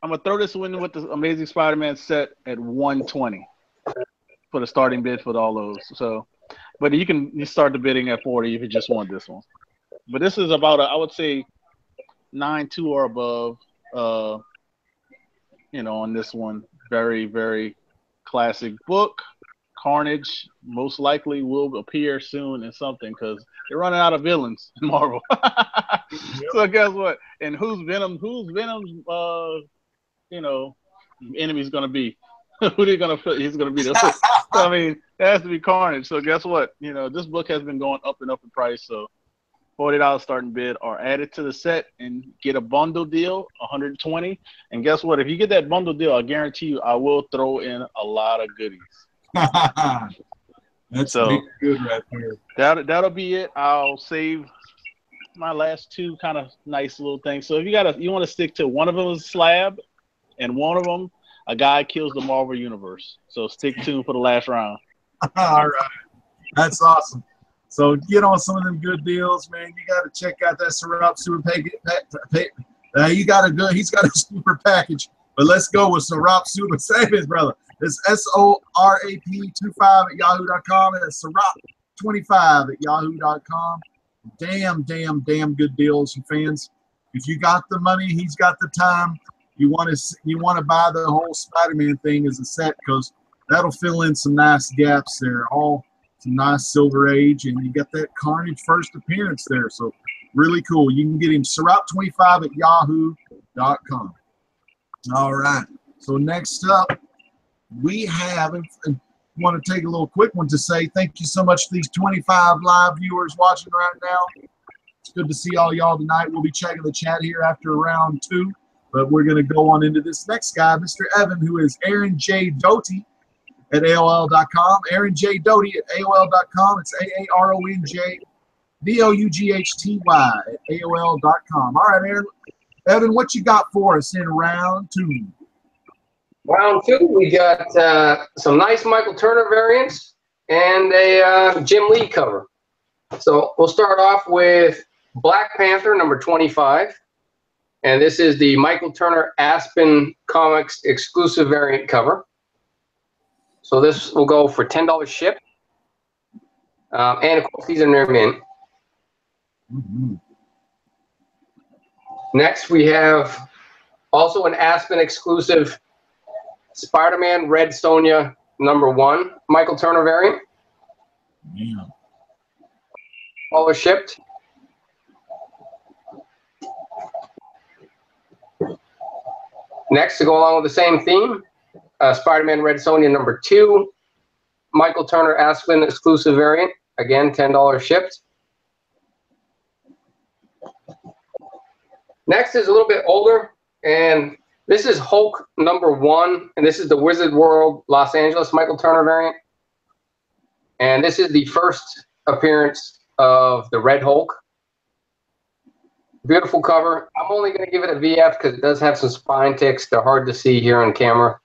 I'm gonna throw this in with the Amazing Spider-Man set at 120 for the starting bid for all those. So, but you start the bidding at 40 if you just want this one. But this is about I would say 9.2 or above. On this one, very, very classic book. Carnage most likely will appear soon in something because they're running out of villains in Marvel. So guess what? And who's Venom's enemy's gonna be? Who they gonna put? He's gonna be the. I mean, it has to be Carnage. So guess what? This book has been going up and up in price. So $40 starting bid, or add it to the set and get a bundle deal, 120. And guess what? If you get that bundle deal, I guarantee you, I will throw in a lot of goodies. That's so good right there. That'll be it. I'll save my last two kind of nice little things. So if you want to stick to one of them is Slab, and one of them a guy kills the Marvel universe. So stick tuned for the last round. All right, that's awesome. So get on some of them good deals, man. You got to check out that Sorap Super Package. He's got a super package. But let's go with Sorap Super Savings, brother. It's SORAP25 at yahoo.com. And it's Sorap25 at yahoo.com. Damn good deals, you fans. If you got the money, he's got the time. You want to buy the whole Spider-Man thing as a set because that'll fill in some nice gaps there. All some nice Silver Age, and you got that Carnage first appearance there. So really cool. You can get him Sorap25 at yahoo.com. All right. So next up, we have, and want to take a little quick one to say thank you so much to these 25 live viewers watching right now. It's good to see all y'all tonight. We'll be checking the chat here after round 2, but we're going to go on into this next guy, Mr. Evan, who is Aaron J. Doty at AOL.com. Aaron J. Doty at AOL.com. It's AARONJDOUGHTY at AOL.com. All right, Aaron. Evan, what you got for us in round 2? Round 2, we got some nice Michael Turner variants and a Jim Lee cover. So we'll start off with Black Panther number 25. And this is the Michael Turner Aspen Comics exclusive variant cover. So this will go for $10 shipped. And of course, these are near mint. Next, we have also an Aspen exclusive Spider-Man Red Sonja number 1 Michael Turner variant. Yeah. All are shipped. Next, to go along with the same theme, Spider-Man Red Sonja number 2 Michael Turner Aspen exclusive variant. Again, $10 shipped. Next is a little bit older, and this is Hulk number 1, and this is the Wizard World Los Angeles Michael Turner variant. And this is the first appearance of the Red Hulk. Beautiful cover. I'm only going to give it a VF because it does have some spine ticks. They're hard to see here on camera.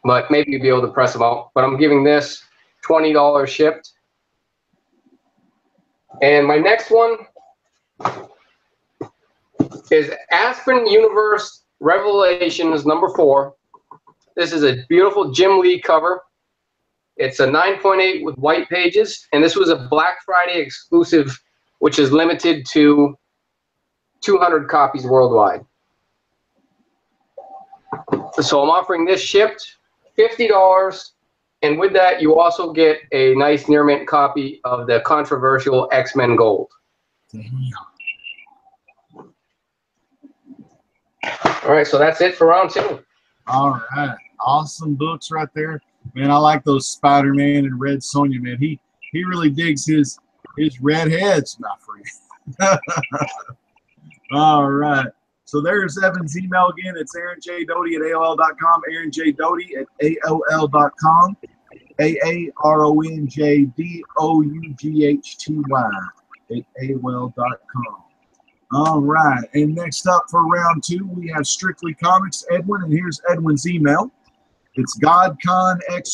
But maybe you'll be able to press them out. But I'm giving this $20 shipped. And my next one is Aspen Universe Revelations number 4. This is a beautiful Jim Lee cover. It's a 9.8 with white pages, and this was a Black Friday exclusive, which is limited to 200 copies worldwide. So I'm offering this shipped, $50, and with that you also get a nice near mint copy of the controversial X-Men Gold. All right, so that's it for round 2. All right, awesome books right there, man. I like those Spider-Man and Red Sonja, man. He really digs his redheads, my friend. All right, so there's Evan's email again. It's AaronJDoty at AOL.com. AaronJDoty at AOL.com. AaronJDougHty at AOL.com. All right, and next up for round 2, we have Strictly Comics, Edwin, and here's Edwin's email. It's godconxu at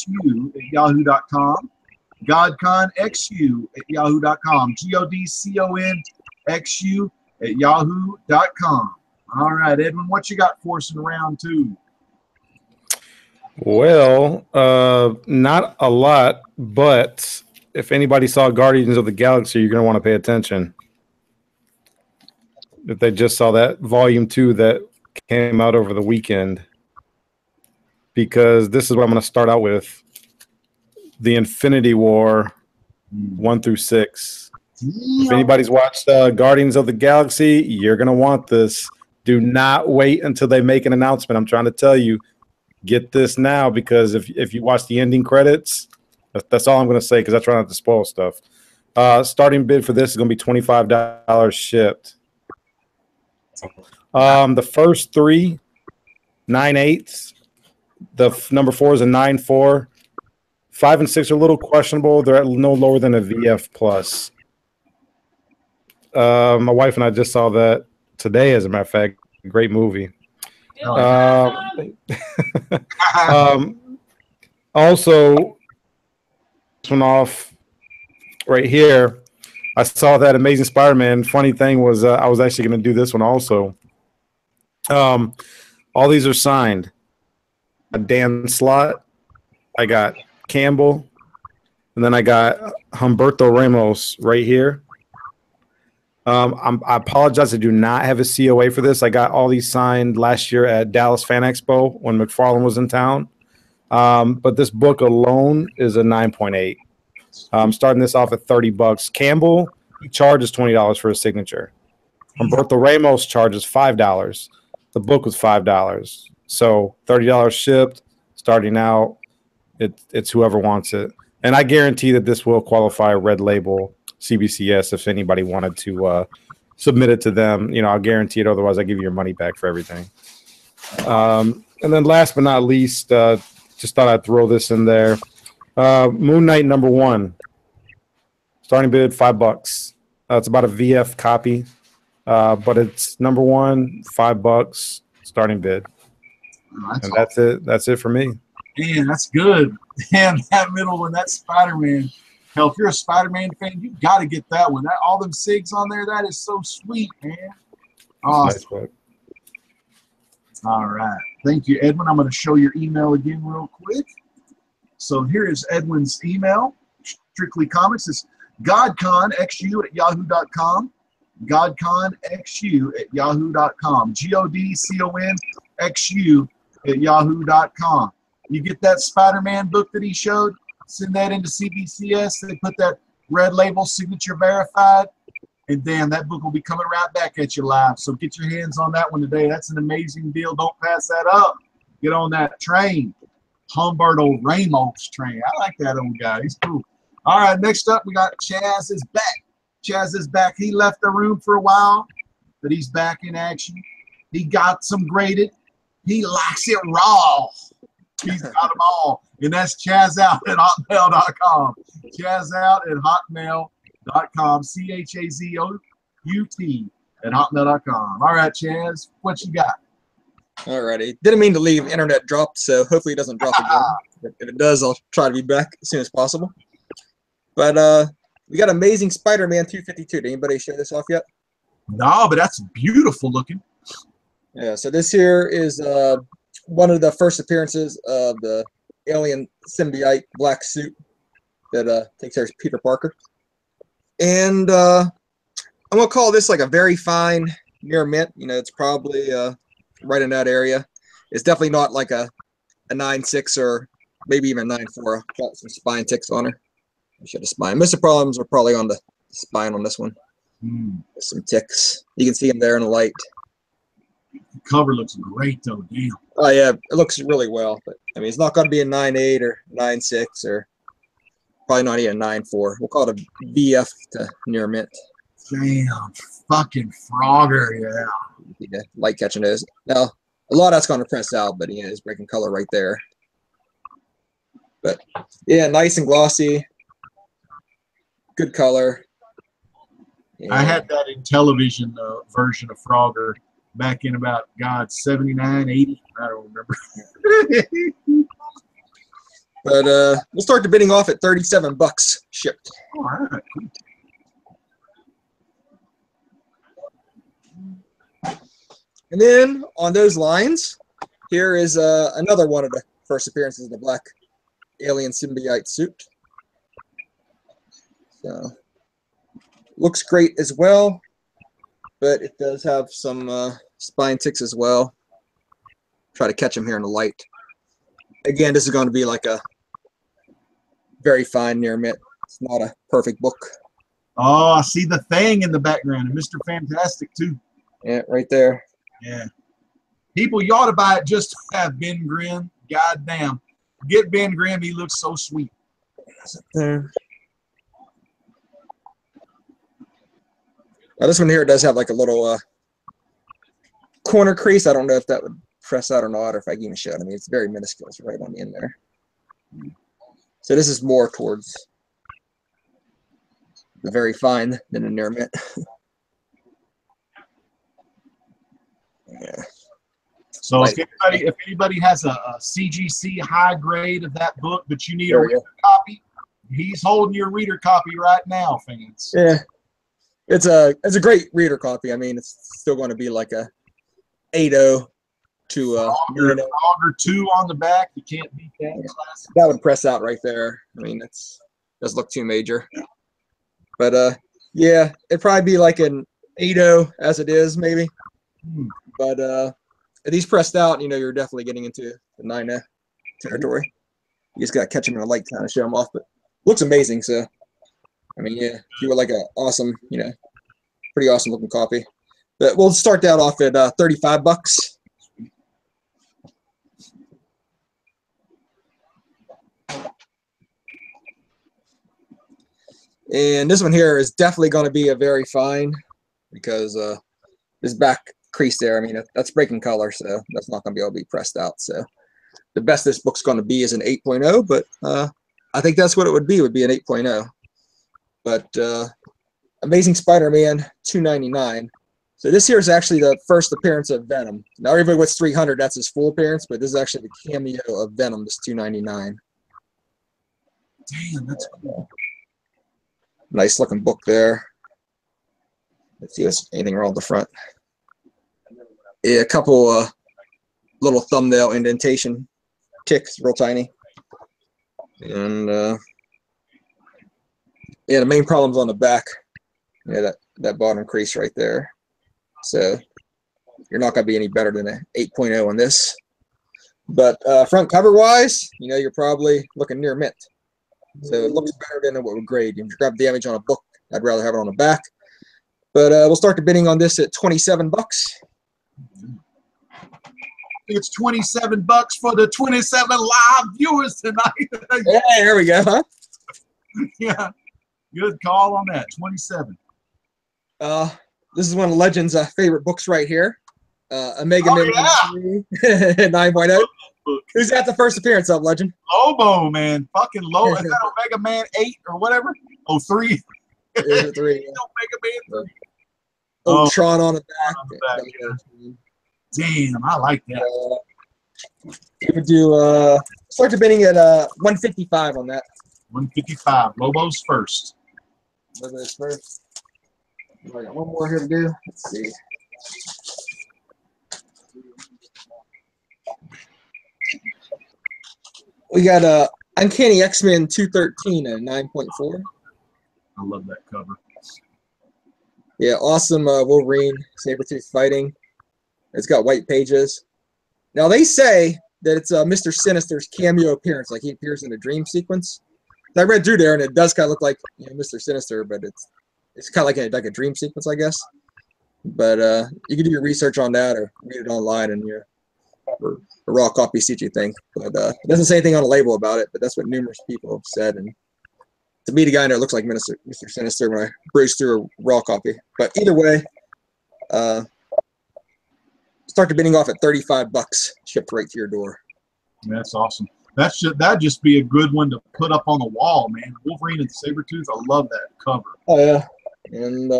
yahoo.com. godconxu at yahoo.com. GODCONXU at yahoo.com. All right, Edwin, what you got for us in round 2? Well, not a lot, but if anybody saw Guardians of the Galaxy, you're going to want to pay attention. If they just saw that volume 2 that came out over the weekend, because this is what I'm going to start out with. The Infinity War 1 through 6. If anybody's watched Guardians of the Galaxy, you're going to want this. Do not wait until they make an announcement. I'm trying to tell you, get this now, because if you watch the ending credits, that's all I'm going to say, because I try not to spoil stuff. Starting bid for this is going to be $25 shipped. The first 3, 9/8. The number 4 is a 9.4. 5 and 6 are a little questionable. They're at no lower than a VF plus. My wife and I just saw that today, as a matter of fact. Great movie. Also, this one off right here. I saw that Amazing Spider-Man. Funny thing was, I was actually going to do this one also. All these are signed. A Dan Slott. I got Campbell, and then I got Humberto Ramos right here. I apologize. I do not have a COA for this. I got all these signed last year at Dallas Fan Expo when McFarlane was in town. But this book alone is a 9.8. I'm starting this off at $30. Campbell, he charges $20 for a signature. Humberto Ramos charges $5. The book was $5. So $30 shipped, starting out. It's whoever wants it. And I guarantee that this will qualify a red label CBCS if anybody wanted to submit it to them. You know, I'll guarantee it. Otherwise, I'll give you your money back for everything. And then last but not least, just thought I'd throw this in there. Moon Knight number 1. Starting bid $5. It's about a VF copy, but it's number 1, $5. Starting bid. And that's it. That's it for me. Man, that's good. And that middle one, that Spider-Man. Hell, if you're a Spider-Man fan, you got to get that one. That all them SIGs on there, that is so sweet, man. Awesome. Nice. All right. Thank you, Edwin. I'm going to show your email again real quick. So here is Edwin's email. Strictly Comics. It's godconxu@yahoo.com. godconxu@yahoo.com. godconxu@yahoo.com. You get that Spider-Man book that he showed, send that into CBCS. They put that red label, signature verified, and damn, that book will be coming right back at you live. So get your hands on that one today. That's an amazing deal. Don't pass that up. Get on that train. Humberto Ramos train. I like that old guy. He's cool. All right, next up, we got Chaz is back. Chaz is back. He left the room for a while, but he's back in action. He got some graded. He likes it raw. He's got them all. And that's Chazout at hotmail.com. Chazout at hotmail.com. CHAZOUT at hotmail.com. All right, Chaz, what you got? Alrighty. Didn't mean to leave internet dropped, so hopefully it doesn't drop again. If it does, I'll try to be back as soon as possible. But we got Amazing Spider-Man 252. Did anybody show this off yet? No, but that's beautiful looking. Yeah, so this here is one of the first appearances of the alien symbiote black suit that takes care of Peter Parker. And I'm going to call this like a very fine near mint. You know, it's probably right in that area. It's definitely not like a 9.6 or maybe even 9.4. Got some spine ticks on her. I should have spine. Most of the problems are probably on the spine on this one. Some ticks. You can see them there in the light. The cover looks great, though. Damn. Oh, yeah. It looks really well. But, I mean, it's not going to be a 9.8 or 9.6 or probably not even a 9.4. We'll call it a VF to near mint. Damn. Fucking Frogger, yeah. Yeah, light catching those. Now, a lot of that's going to press out, but yeah, it's breaking color right there. But yeah, nice and glossy. Good color. Yeah. I had that in television version of Frogger back in about, God, 79, 80. I don't remember. But we'll start the bidding off at $37 shipped. All right, cool. And then on those lines, here is another one of the first appearances of the black alien symbiote suit. So looks great as well, but it does have some spine ticks as well. Try to catch them here in the light. Again, this is going to be like a very fine near mint. It's not a perfect book. Oh, I see the thing in the background, and Mr. Fantastic too. Yeah, right there. Yeah. People, you ought to buy it just to have Ben Grimm. God damn. Get Ben Grimm. He looks so sweet. There. Now this one here does have like a little corner crease. I don't know if that would press out or not, or if I can even show it. I mean, it's very minuscule. It's right on the end there. So this is more towards the very fine than a near mint. Yeah. So if anybody has a CGC high grade of that book, but you need a reader copy, he's holding your reader copy right now, fans. Yeah, it's a great reader copy. I mean, it's still going to be like a 8.0 to Auger 2 on the back. You can't beat that. Yeah. That would press out right there. I mean, it's doesn't look too major. But yeah, it'd probably be like an 8.0 as it is, maybe. But if these pressed out, you know, you're definitely getting into the 9.0 territory. You just gotta catch them in a light kind of show them off. But looks amazing. So, I mean, yeah, if you were like an awesome, you know, pretty awesome looking copy. But we'll start that off at $35. And this one here is definitely going to be a very fine because this back crease there, I mean, that's breaking color, so that's not going to be able to be pressed out. So the best this book's going to be is an 8.0, but I think that's what it would be an 8.0. But Amazing Spider-Man $2.99. So this here is actually the first appearance of Venom. Now everybody with 300, that's his full appearance, but this is actually the cameo of Venom, this $2.99. Damn, that's cool. Nice looking book there. Let's see if there's anything wrong with the front. Yeah, a couple little thumbnail indentation ticks, real tiny. And yeah, the main problem's on the back. Yeah, that bottom crease right there. So you're not going to be any better than an 8.0 on this. But front cover wise, you know, you're probably looking near mint. So it looks better than what would grade. If you grab damage on a book, I'd rather have it on the back. But we'll start the bidding on this at $27. It's $27 for the 27 live viewers tonight. Yeah, there we go, huh? Yeah, good call on that. 27. This is one of Legend's favorite books right here. Omega Man 9.0. Who's got the first appearance of Legend? Lobo, man. Fucking Lobo. Is that Omega Man 8 or whatever? Oh, 3. Is it 3? Omega Man 3. Oh, Tron on the back. On the back. Damn, I like that. We would do start the bidding at 155 on that. 155. Lobo's first. Lobo's first. I got one more here to do. Let's see. We got Uncanny X-Men 213 at 9.4. I love that cover. Yeah, awesome Wolverine, Sabretooth fighting. It's got white pages. Now they say that it's Mr. Sinister's cameo appearance, like he appears in a dream sequence. I read through there, and it does kind of look like, you know, Mr. Sinister, but it's kind of like a dream sequence, I guess. But you can do your research on that or read it online and a raw copy, see what you think. But it doesn't say anything on the label about it, but that's what numerous people have said. And to me, the guy in there looks like Mr. Sinister when I breezed through a raw copy. But either way, start the bidding off at $35, shipped right to your door. That's awesome. That'd just be a good one to put up on the wall, man. Wolverine and Sabretooth, I love that cover. Oh yeah, and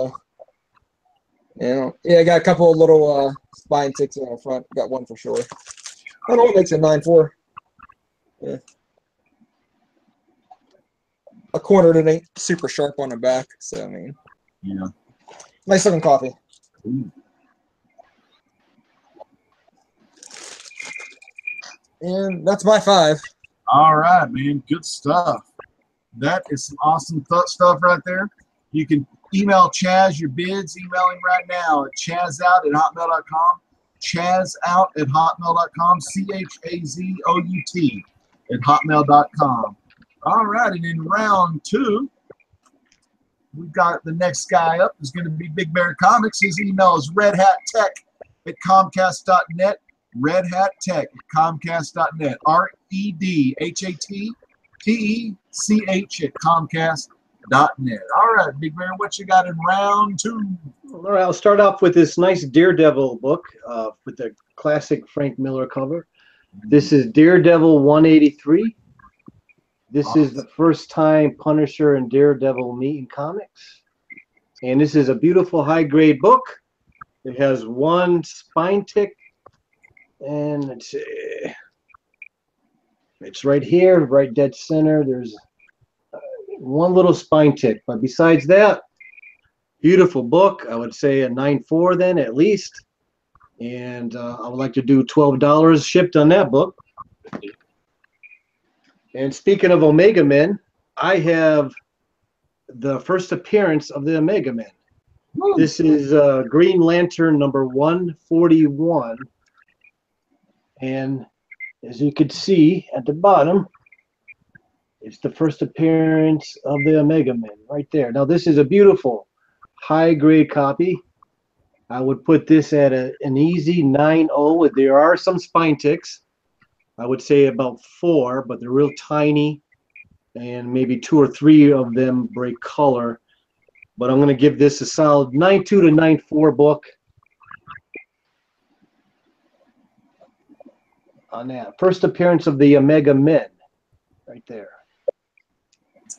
yeah, I got a couple of little spine ticks on the front. Got one for sure. I don't know what makes it 9.4. Yeah. A corner that ain't super sharp on the back, so I mean, yeah, nice looking coffee. Ooh. And that's my 5. All right, man. Good stuff. That is some awesome stuff right there. You can email Chaz your bids. Email him right now at chazout@hotmail.com. Chazout@hotmail.com. CHAZOUT@hotmail.com. All right, and in round 2, we've got the next guy up is going to be Big Bear Comics. His email is redhattech@comcast.net. redhattech@comcast.net. redhattech@comcast.net. All right, Big Bear, what you got in round 2? All right, I'll start off with this nice Daredevil book with the classic Frank Miller cover. This is Daredevil 183. This is the first time Punisher and Daredevil meet in comics. And this is a beautiful high-grade book. It has one spine tick, and let's see, it's right here, right dead center. There's one little spine tick, but besides that, beautiful book. I would say a 9.4 then at least. And I would like to do $12 shipped on that book. And speaking of Omega Men, I have the first appearance of the Omega Men. This is Green Lantern number 141. And as you can see at the bottom, it's the first appearance of the Omega Men right there. Now, this is a beautiful high-grade copy. I would put this at an easy 9.0. There are some spine ticks. I would say about 4, but they're real tiny, and maybe 2 or 3 of them break color. But I'm going to give this a solid 9.2 to 9.4 book on that. First appearance of the Omega Men, right there.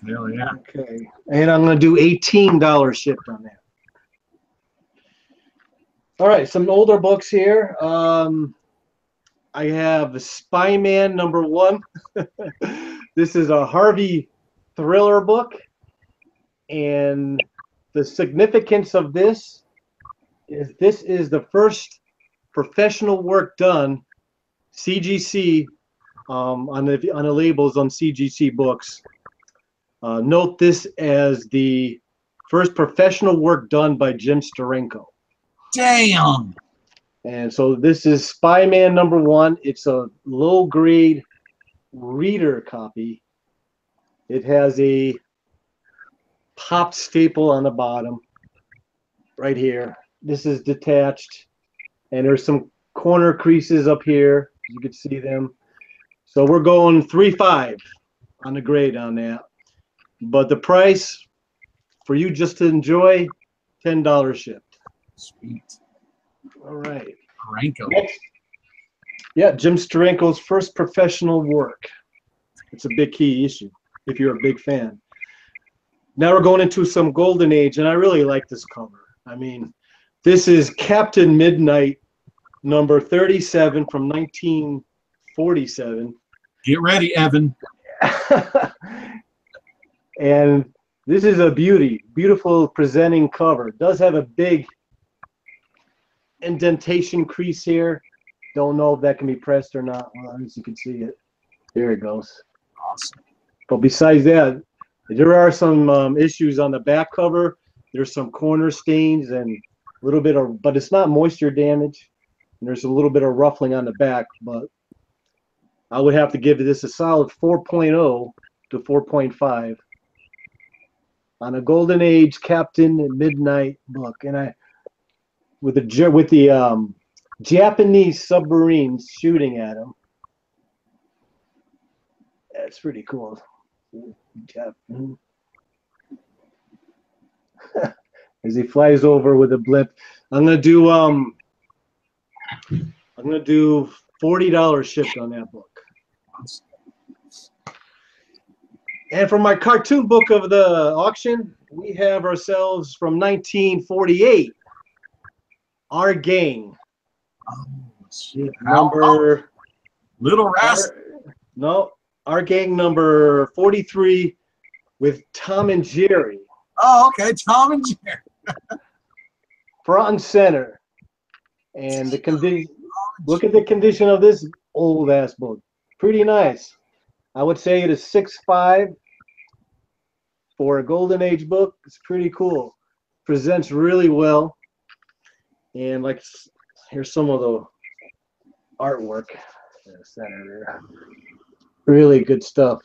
Hell yeah. Okay, and I'm going to do $18 shipped on that. All right, some older books here. I have Spy Man number 1. This is a Harvey thriller book, and the significance of this is the first professional work done CGC on the labels on CGC books. Note this as the first professional work done by Jim Steranko. Damn. And so this is Spy Man number 1. It's a low-grade reader copy. It has a pop staple on the bottom right here. This is detached, and there's some corner creases up here. You can see them. So we're going 3.5 on the grade on that. But the price for you just to enjoy, $10 shipped. Sweet. All right. Ranko. Next. Yeah, Jim Steranko's first professional work. It's a big key issue if you're a big fan. Now we're going into some Golden Age, and I really like this cover. I mean, this is Captain Midnight number 37 from 1947. Get ready, Evan. And this is a beautiful presenting cover. It does have a big indentation crease here. Don't know if that can be pressed or not. Well, as you can see it. There it goes. Awesome. But besides that, there are some issues on the back cover. There's some corner stains and a little bit of, but it's not moisture damage. And there's a little bit of ruffling on the back, but I would have to give this a solid 4.0 to 4.5 on a Golden Age Captain Midnight book. And with the Japanese submarines shooting at him. That's pretty cool. As he flies over with a blip. I'm gonna do $40 shipped on that book. And for my cartoon book of the auction, we have ourselves from 1948, Our Gang. Oh, shit. Number Little Rascal. No, Our Gang number 43 with Tom and Jerry. Oh, okay. Tom and Jerry. Front and center. And the condition, look at the condition of this old ass book. pretty nice. I would say it is 6.5 for a Golden Age book. It's pretty cool. Presents really well. And like, here's some of the artwork in the center there. Really good stuff.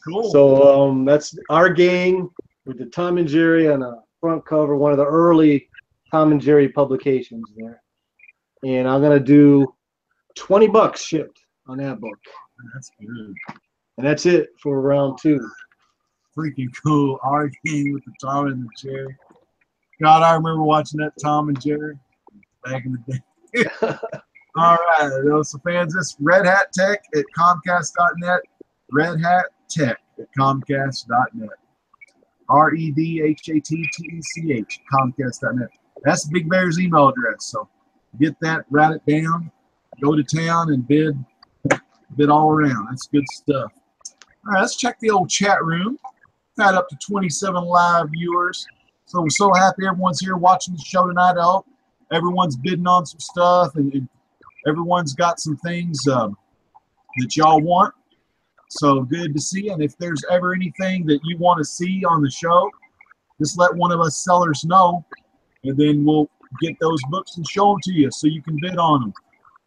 Cool. So that's Our Gang with the Tom and Jerry on the front cover, one of the early Tom and Jerry publications there. And I'm gonna do $20 shipped on that book. That's good. And that's it for round 2. Freaking cool. Our Gang with the Tom and the Jerry. God, I remember watching that Tom and Jerry back in the day. All right, those fans, this Red Hat Tech at Comcast.net. Red Hat Tech at Comcast.net. REDHATTECH, Comcast.net. That's Big Bear's email address. So get that, write it down, go to town and bid all around. That's good stuff. All right, let's check the old chat room. Got up to 27 live viewers. So we're so happy everyone's here watching the show tonight. I hope everyone's bidding on some stuff and everyone's got some things that y'all want. So good to see. And if there's ever anything that you want to see on the show, just let one of us sellers know, and then we'll get those books and show them to you so you can bid on them.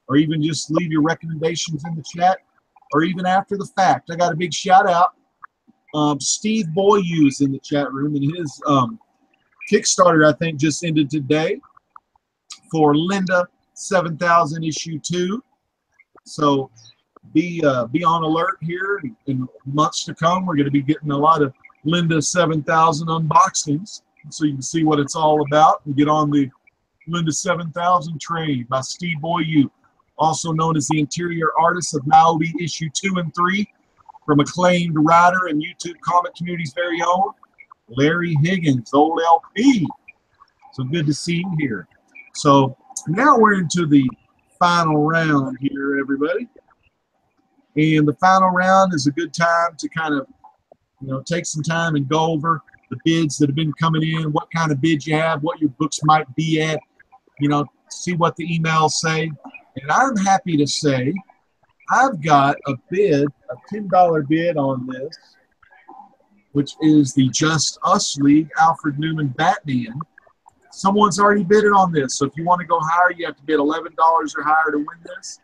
Or even just leave your recommendations in the chat, or even after the fact. I got a big shout out. Steve Boyu is in the chat room, and his Kickstarter, I think, just ended today for Linda 7000 issue 2. So be on alert here in months to come. We're going to be getting a lot of Linda 7000 unboxings, so you can see what it's all about and get on the Linda 7000 train by Steve Boyu, also known as the interior artist of Maui issue 2 and 3, from acclaimed writer and YouTube comic community's very own Larry Higgins, old LP. So good to see you here. So now we're into the final round here, everybody. And the final round is a good time to kind of, take some time and go over the bids that have been coming in, what kind of bids you have, what your books might be at, see what the emails say. And I'm happy to say I've got a bid, a $10 bid on this, which is the Just Us League Alfred Newman Batman. Someone's already bidded on this. So if you want to go higher, you have to bid $11 or higher to win this.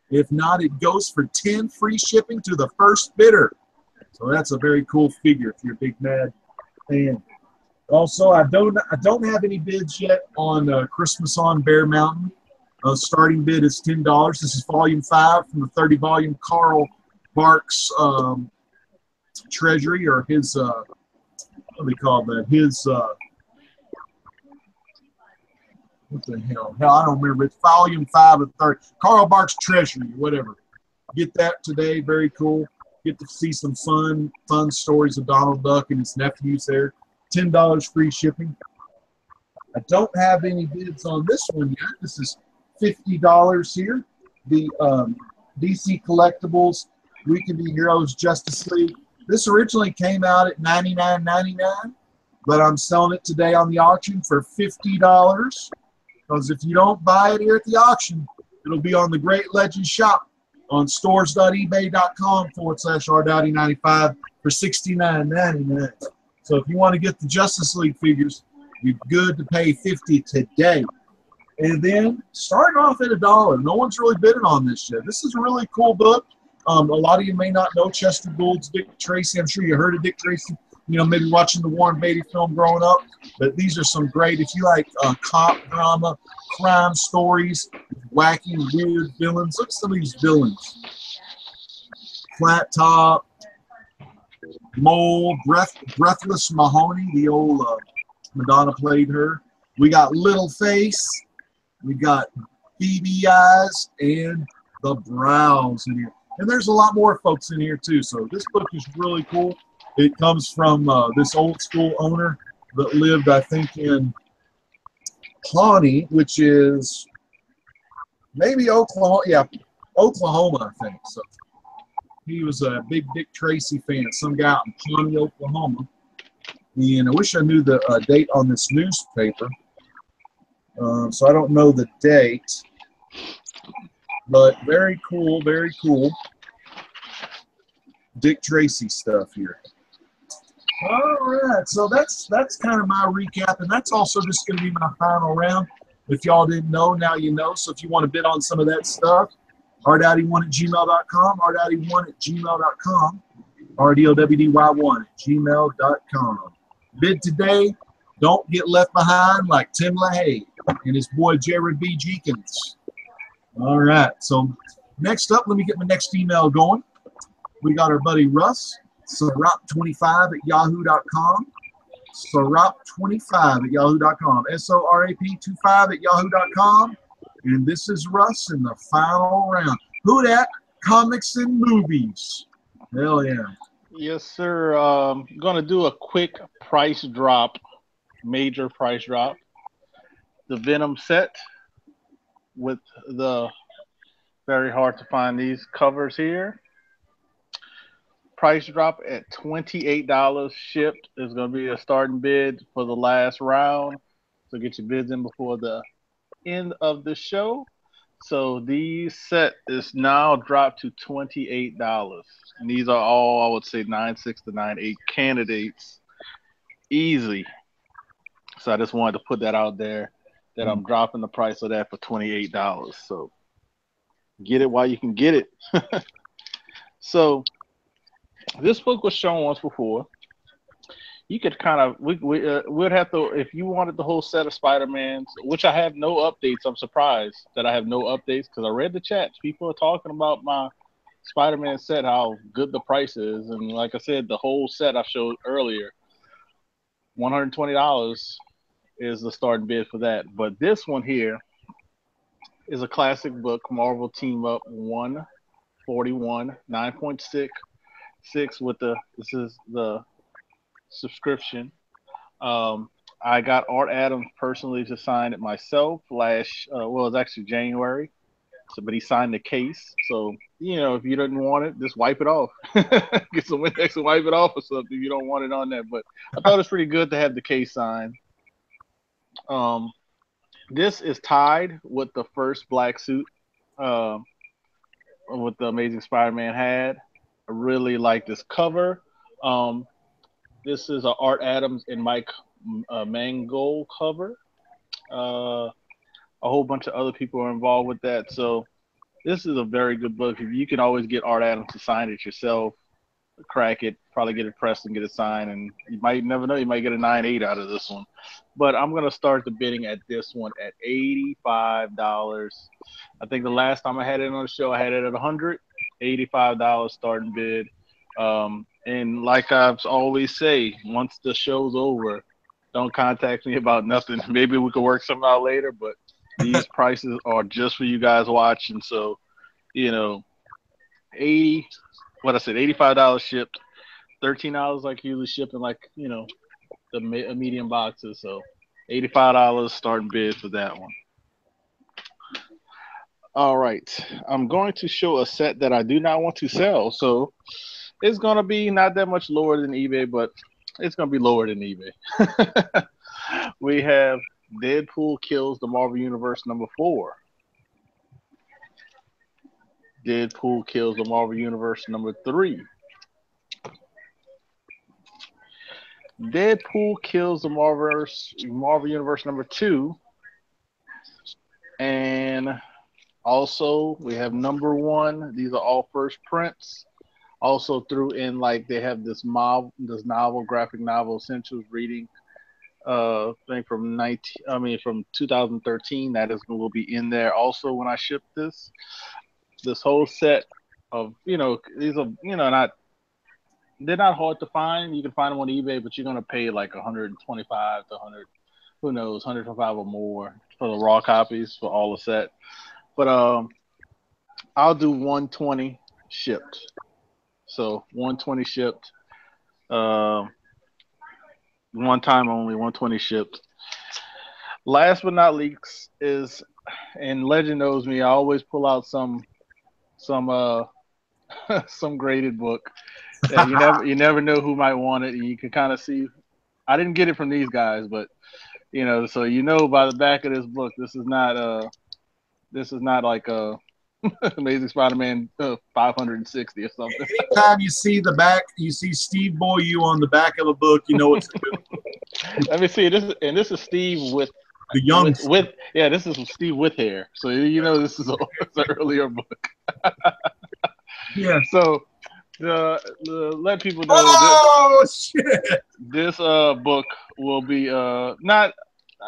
If not, it goes for 10 free shipping to the first bidder. So that's a very cool figure if you're a big mad fan. Also, I don't have any bids yet on Christmas on Bear Mountain. Starting bid is $10. This is volume 5 from the 30 volume Carl Barks treasury, or his what do we call that? His what the hell? Hell, I don't remember. It's volume 5 of 30. Carl Barks treasury, or whatever. Get that today. Very cool. Get to see some fun stories of Donald Duck and his nephews there. $10 free shipping. I don't have any bids on this one yet. This is $50 here. The DC Collectibles We Can Be Heroes Justice League. This originally came out at $99.99, but I'm selling it today on the auction for $50. Because if you don't buy it here at the auction, it'll be on the Great Legend shop on stores.ebay.com/rdowdy95 for $69.99. So if you want to get the Justice League figures, you're good to pay $50 today. And then starting off at $1. No one's really bidding on this yet. This is a really cool book. A lot of you may not know Chester Gould's Dick Tracy. I'm sure you heard of Dick Tracy, maybe watching the Warren Beatty film growing up. But these are some great, if you like cop drama, crime stories, wacky, weird villains. Look at some of these villains. Flat Top, Mole, Breathless Mahoney, the old Madonna played her. We got Little Face. We got BB Eyes and the Brows in here. And there's a lot more folks in here too. So this book is really cool. It comes from this old school owner that lived, I think, in Pawnee, which is maybe Oklahoma. Yeah, Oklahoma, I think. So he was a big Dick Tracy fan, some guy out in Pawnee, Oklahoma. And I wish I knew the date on this newspaper. So I don't know the date, but very cool, very cool. Dick Tracy stuff here. All right, so that's kind of my recap, and that's also just going to be my final round. If y'all didn't know, now you know. So if you want to bid on some of that stuff, rdowdy1@gmail.com, rdowdy1@gmail.com, rdowdy1@gmail.com. Bid today. Don't get left behind like Tim LaHaye and his boy Jared B. Jenkins. All right, so next up, let me get my next email going. We got our buddy Russ, sorap25@yahoo.com. Sorap25@yahoo.com. SORAP25@yahoo.com. And this is Russ in the final round. Who dat? Comics and movies. Hell yeah. Yes, sir. Going to do a quick price drop, major price drop. The Venom set with the very hard to find these covers here. Price drop at $28 shipped is going to be a starting bid for the last round. So get your bids in before the end of the show. So these set is now dropped to $28. And these are all, I would say, 9.6 to 9.8 candidates. Easy. So I just wanted to put that out there that I'm dropping the price of that for $28. So get it while you can get it. So this book was shown once before. You could kind of we'd have to, if you wanted the whole set of Spider-Mans, which I have no updates. I'm surprised that I have no updates because I read the chats. People are talking about my Spider-Man set, how good the price is, and like I said, the whole set I showed earlier, $120 is the starting bid for that. But this one here is a classic book, Marvel Team Up 141, 9.6 with this is the subscription. I got Art Adams personally to sign it myself last, it was actually January. So, but he signed the case. So, if you didn't want it, just wipe it off. Get some Windex and wipe it off or something if you don't want it on there. But I thought it's pretty good to have the case signed. This is tied with the first black suit with the Amazing Spider-Man had. I really like this cover. This is a Art Adams and Mike Mangold cover. A whole bunch of other people are involved with that. So this is a very good book. You can always get Art Adams to sign it yourself, crack it, probably get it pressed and get it signed. And you might never know, you might get a 9.8 out of this one. But I'm going to start the bidding at this one at $85. I think the last time I had it on the show, I had it at $100. $85 starting bid. And like I always say, once the show's over, don't contact me about nothing. Maybe we could work something out later, but these prices are just for you guys watching. So, $85 shipped, $13 like usually shipping, like, the medium boxes. So $85 starting bid for that one. All right. I'm going to show a set that I do not want to sell. So it's going to be not that much lower than eBay, but it's going to be lower than eBay. We have Deadpool Kills the Marvel Universe #4. Deadpool Kills the Marvel Universe #3. Deadpool Kills the Marvel Universe #2. And also we have #1. These are all first prints. Also threw in, like, they have this graphic novel essentials reading thing from 2013 that will be in there also when I ship this. This whole set of, these are, they're not hard to find. You can find them on eBay, but you're gonna pay like 125 to 100, who knows, 125 or more for the raw copies for all the set. But I'll do 120 shipped. So 120 shipped. One time only, 120 shipped. Last but not least is, and Legend knows me, I always pull out some graded book that you never know who might want it, and you can kind of see. I didn't get it from these guys, but You know, so you know by the back of this book, this is not like Amazing Spider-Man 560 or something. Anytime you see the back, you see Steve Boyu on the back of a book, you know it's a good book. Let me see this is Steve with The young yeah, this is Steve with hair. So you know this is it's an earlier book. yeah. So let people know Oh shit! this book will be not.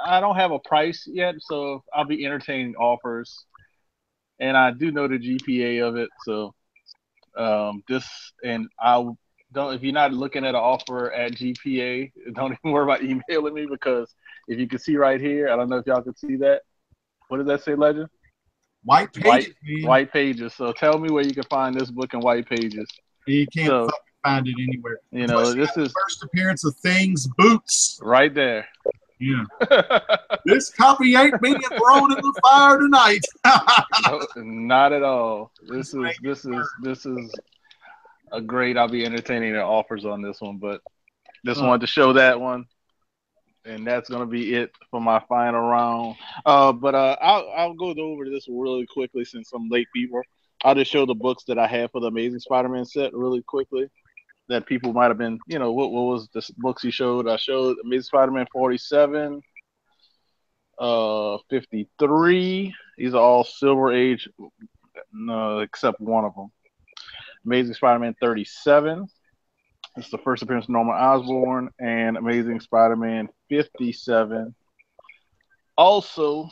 I don't have a price yet, so I'll be entertaining offers, and I do know the GPA of it. So this and I don't. If you're not looking at an offer at GPA, don't even worry about emailing me, because if you can see right here, I don't know if y'all can see that. What does that say, Legend? White pages, man. White pages. So tell me where you can find this book in white pages. You can't fucking find it anywhere. You know, this is the first appearance of Things Boots. Right there. Yeah. This copy ain't being thrown in the fire tonight. No, not at all. This is a great. I'll be entertaining the offers on this one, but just wanted to show that one, and that's gonna be it for my final round. But I'll go over this really quickly since I'm late, people. I'll just show the books that I have for the Amazing Spider-Man set really quickly. That people might have been, you know, what was the books he showed? I showed Amazing Spider-Man 47, 53. These are all Silver Age, except one of them. Amazing Spider-Man 37. It's the first appearance of Norman Osborn, and Amazing Spider-Man 57. Also,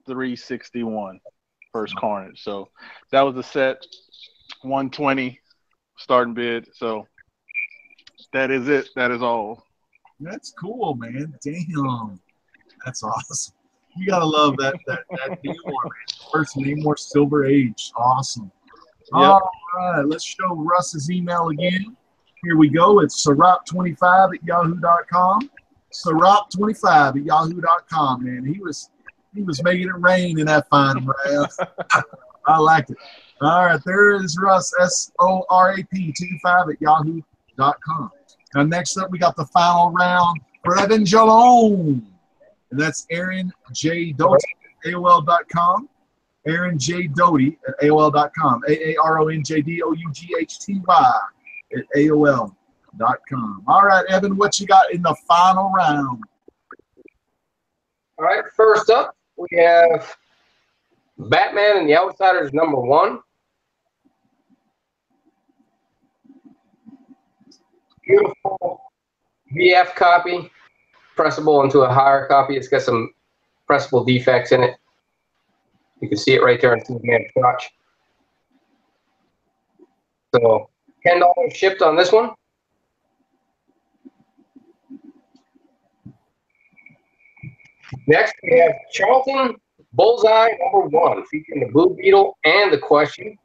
361, First Carnage. So that was the set. 120 starting bid. So that is it. That is all. That's cool, man. Damn. That's awesome. You gotta love that Namor, man. First Namor Silver Age. Awesome. Yep. All right, let's show Russ's email again. Here we go. It's Sarop25@yahoo.com. Sarop25@yahoo.com, man. He was making it rain in that fine wrath. I liked it. All right, there is Russ, SORAP25@yahoo.com. Now, next up, we got the final round for Evan Jalone. And that's Aaron J. Doty at AOL.com. Aaron J. Doty at AOL.com. AARONJDOUGHTY at AOL.com. All right, Evan, what you got in the final round? All right, first up, we have Batman and the Outsiders #1. Beautiful VF copy, pressable into a higher copy. It's got some pressable defects in it. You can see it right there in Superman's crotch. So $10 shipped on this one. Next, we have Charlton Bullseye #1, featuring the Blue Beetle and the Question.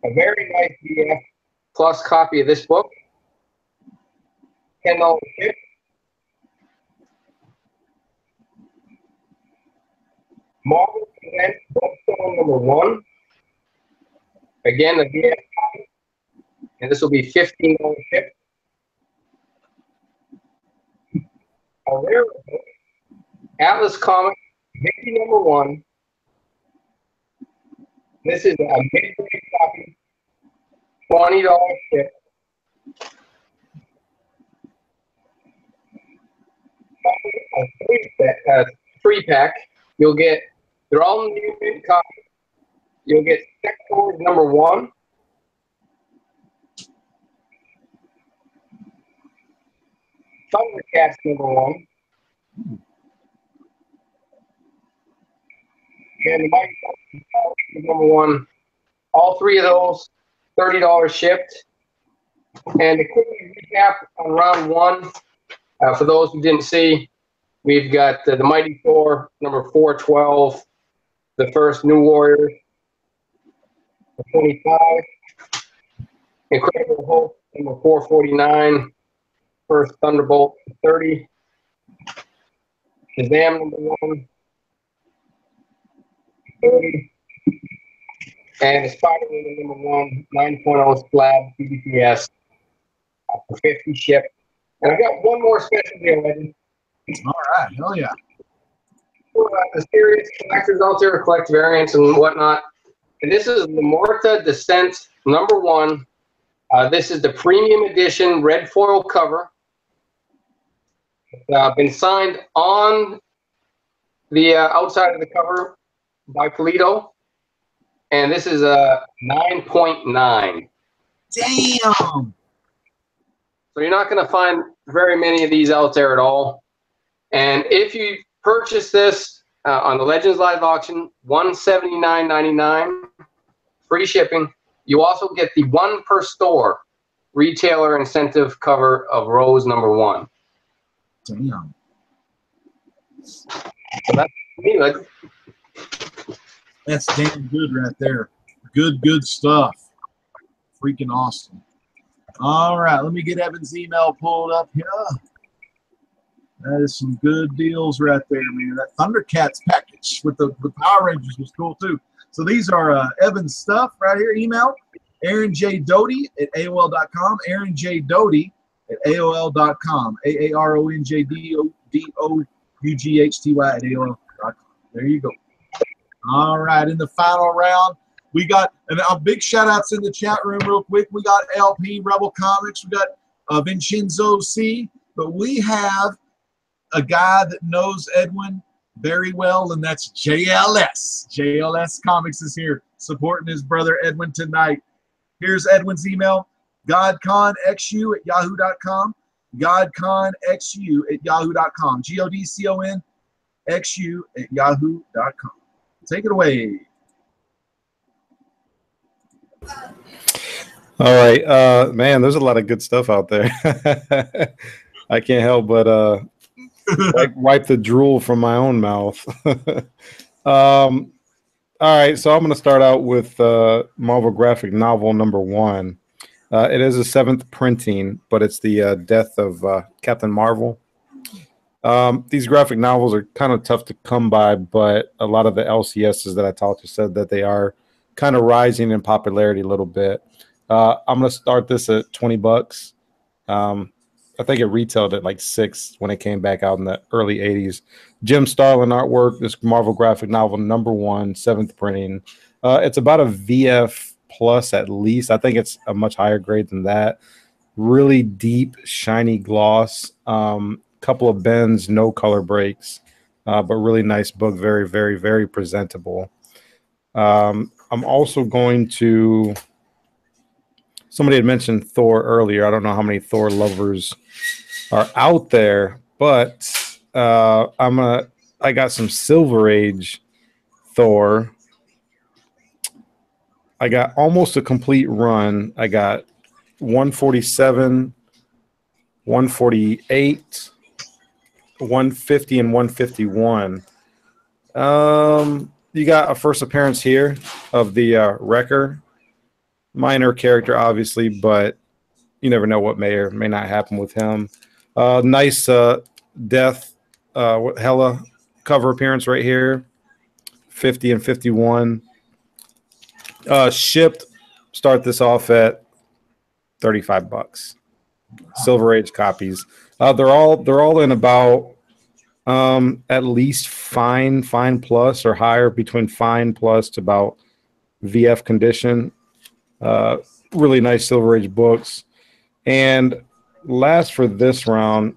A very nice VF Plus copy of this book. $10 shipped. Marvel Presents Bookstone #1. Again, the VF copy. And this will be $15 shipped. A rare book, Atlas Comics, Mickey #1. This is a mid-grade copy, $20 shipped. A three-pack. You'll get, they're all new mint copies. You'll get Sectors #1. Thundercats #1. And the Mighty Ducks #1. All three of those, $30 shipped. And to quickly recap on round one, for those who didn't see, we've got the Mighty Thor #412, the first New Warrior, 25, Incredible Hulk #449, first Thunderbolt, 30, Shazam #1, 30, and the Spider-Man #1, 9.0 slab PBPS for 50 shipped. And I got one more special deal, Eddie. All right, hell yeah. The serious collectors out there collect variants and whatnot. And this is the Morta Descent #1. This is the premium edition red foil cover. Been signed on the outside of the cover by Polito. And this is a 9.9. Damn. So you're not going to find very many of these out there at all. And if you purchase this on the Legends Live auction, $179.99, free shipping. You also get the 1 per store retailer incentive cover of Rose #1. Damn. So that's me. That's damn good right there. Good stuff. Freaking awesome. All right, let me get Evan's email pulled up here. That is some good deals right there, man. That Thundercats package with the Power Rangers was cool too. So these are Evan's stuff right here. Email Aaron J. Doty at AOL.com. Aaron J. Doty at AOL.com. AARONJDOUGHTY at AOL.com. There you go. All right, in the final round, we got, and our big shout outs in the chat room real quick. We got LP, Rebel Comics, we got Vincenzo C, but we have a guy that knows Edwin very well, and that's JLS. JLS Comics is here supporting his brother Edwin tonight. Here's Edwin's email, godconxu@yahoo.com, godconxu@yahoo.com, godconxu@yahoo.com. Take it away. All right, man, there's a lot of good stuff out there. I can't help but wipe the drool from my own mouth. All right, so I'm going to start out with Marvel graphic novel #1. It is a 7th printing, but it's the death of Captain Marvel. These graphic novels are kind of tough to come by, but a lot of the LCSs that I talked to said that they are kind of rising in popularity a little bit. I'm going to start this at $20. I think it retailed at like $6 when it came back out in the early 80s. Jim Starlin artwork, this Marvel graphic novel #1, 7th printing. It's about a VF plus at least. I think it's a much higher grade than that. Really deep, shiny gloss. Couple of bends, no color breaks, but really nice book. Very, very, very presentable. I'm also going to, somebody had mentioned Thor earlier. I don't know how many Thor lovers are out there, but I got some Silver Age Thor. I got almost a complete run. I got 147, 148, 150, and 151. You got a first appearance here of the Wrecker. Minor character, obviously, but you never know what may or may not happen with him. Nice Death Hella cover appearance right here. 50 and 51. Shipped. Start this off at $35. Silver Age copies. They're all in about at least fine plus or higher, between fine plus to about VF condition. Really nice Silver Age books. And last for this round,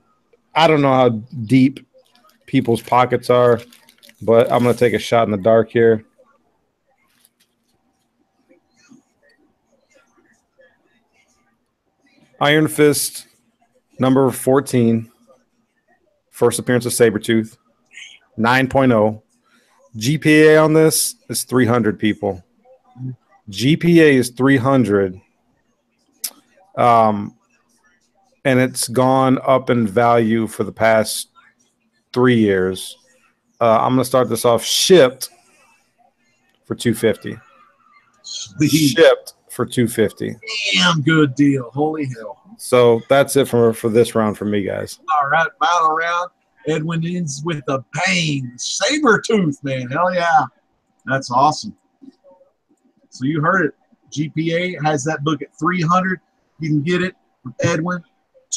I don't know how deep people's pockets are, but I'm going to take a shot in the dark here. Iron Fist #14. First appearance of Sabretooth. 9.0. GPA on this is 300, people. GPA is 300. And it's gone up in value for the past 3 years. I'm going to start this off shipped for $250. Sweet. Shipped for $250. Damn good deal. Holy hell. So that's it for this round for me, guys. All right, final round. Edwin ends with a bang. Sabretooth, man. Hell yeah. That's awesome. So you heard it. GPA has that book at 300. You can get it from Edwin,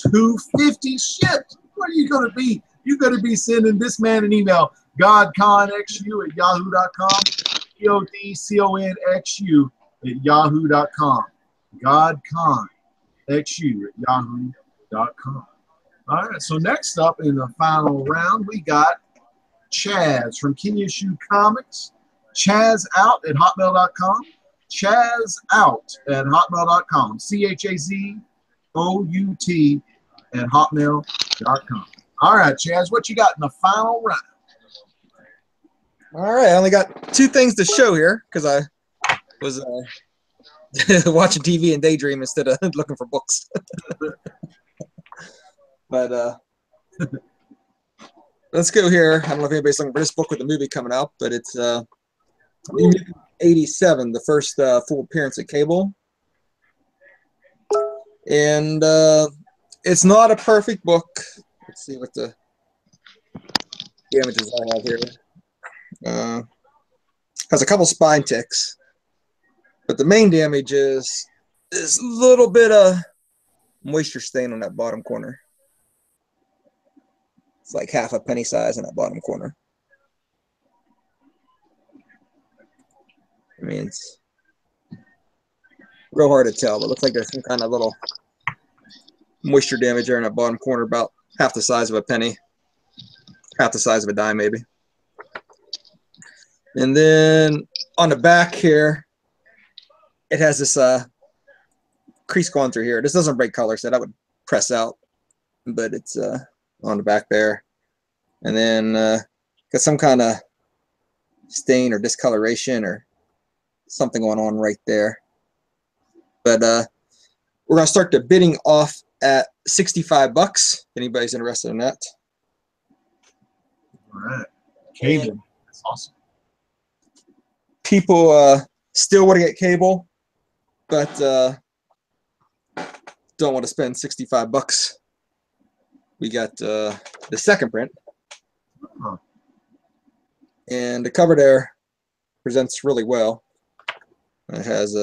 $250 shipped. What are you going to be? You're going to be sending this man an email, godconxu@yahoo.com, godconxu@yahoo.com, godconxu@yahoo.com. All right, so next up in the final round, we got Chaz from Kinyashu Comics. Chaz out at hotmail.com. Chaz out at hotmail.com. CHAZOUT at hotmail.com. All right, Chaz, what you got in the final round? All right, I only got two things to show here because I was watching TV and daydream instead of looking for books. But let's go here. I don't know if anybody's looking for this book with the movie coming out, but it's 87, the first full appearance at Cable. And it's not a perfect book. Let's see what the images I have here. Has a couple spine ticks, but the main damage is this little bit of moisture stain on that bottom corner. It's like half a penny size in that bottom corner. I mean, it's real hard to tell, but it looks like there's some kind of little moisture damage there in that bottom corner, about half the size of a penny, half the size of a dime maybe. And then on the back here, it has this crease going through here. This doesn't break color, so that would press out, but it's on the back there. And then got some kind of stain or discoloration or something going on right there. But we're going to start the bidding off at $65. If anybody's interested in that. All right. Cable. That's awesome. People still want to get Cable, but don't want to spend $65. We got the second print. Huh. And the cover there presents really well. It has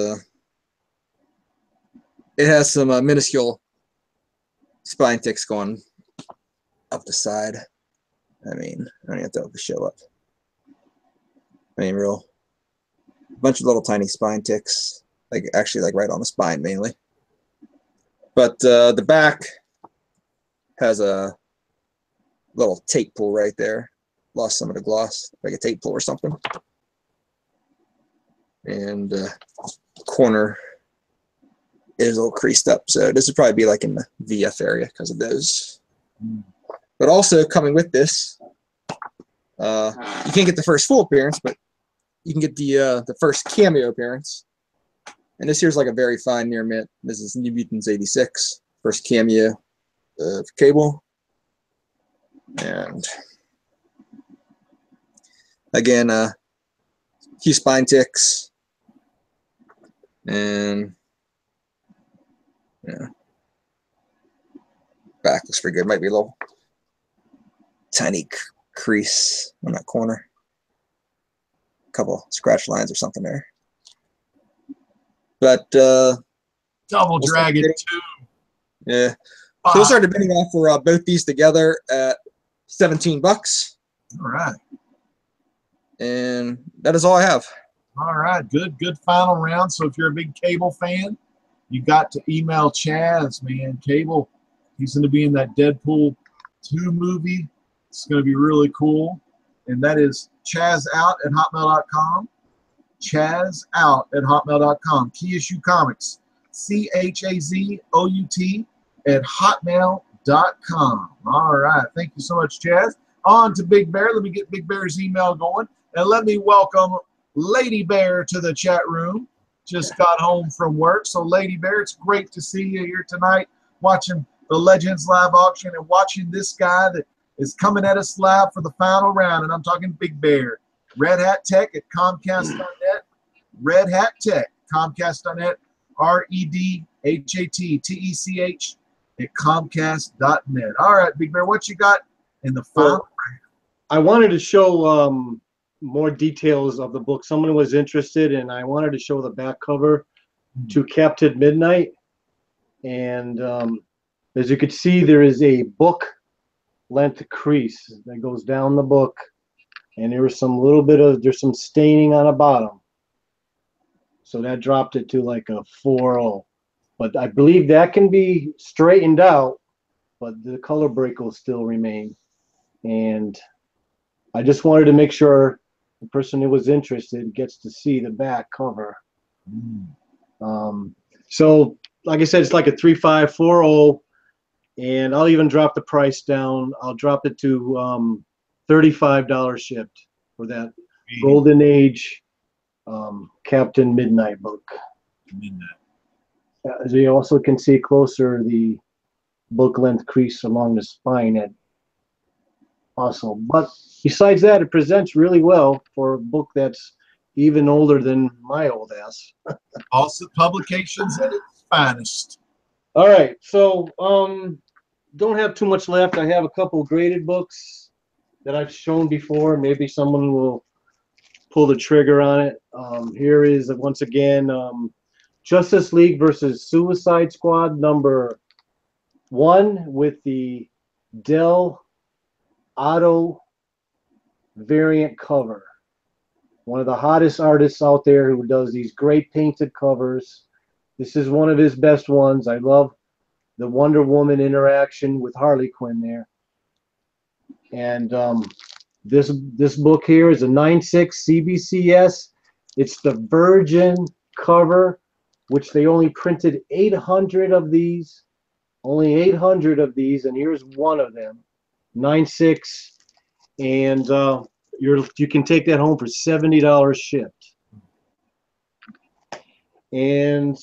some minuscule spine ticks going up the side. I mean, I don't have to show up. I mean, real bunch of little tiny spine ticks, like actually like right on the spine mainly. But the back has a little tape pull right there. Lost some of the gloss, like a tape pull or something. And corner is a little creased up, so this would probably be like in the VF area because of those. But also coming with this, you can't get the first full appearance, but you can get the first cameo appearance. And this here's like a very fine near mint. This is New Mutants 86, first cameo of Cable. And again, a few spine ticks. And yeah, back looks pretty good. Might be a little tiny crease on that corner. A couple scratch lines or something there. But Double Dragon 2. Yeah. So we'll start bidding off for both these together at $17. All right. And that is all I have. All right. Good final round. So if you're a big Cable fan, you got to email Chaz, man. Cable, he's going to be in that Deadpool 2 movie. It's going to be really cool. And that is chazout@hotmail.com. chazout@hotmail.com. Key Issue Comics. CHAZOUT@hotmail.com. All right. Thank you so much, Chaz. On to Big Bear. Let me get Big Bear's email going. And let me welcome Lady Bear to the chat room. Just got home from work. So, Lady Bear, it's great to see you here tonight watching the Legends Live auction and watching this guy that is coming at us live for the final round. And I'm talking Big Bear. Red Hat Tech at Comcast.net. Red Hat Tech, Comcast.net. REDHATTECH at Comcast.net. All right, Big Bear, what you got in the final round? I wanted to show more details of the book. Someone was interested, and I wanted to show the back cover to Captain Midnight. And As you can see, there is a book length crease that goes down the book, and there's some staining on the bottom. So that dropped it to like a 4.0. But I believe that can be straightened out, but the color break will still remain. And I just wanted to make sure the person who was interested gets to see the back cover. So like I said, it's like a 3540, and I'll even drop the price down. I'll drop it to $35 shipped for that Golden Age Captain Midnight book. As you also can see closer, the book length crease along the spine at also. But besides that, it presents really well for a book that's even older than my old ass. Also, publications at its finest. All right, so don't have too much left. I have a couple graded books that I've shown before. Maybe someone will pull the trigger on it. Here is once again Justice League versus Suicide Squad number 1 with the Del Auto variant cover. One of the hottest artists out there who does these great painted covers. This is one of his best ones. I love the Wonder Woman interaction with Harley Quinn there. And this book here is a 9.6 CBCS. It's the Virgin cover, which they only printed 800 of these. Only 800 of these, and here's one of them. 9.6, and you can take that home for $70 shipped. And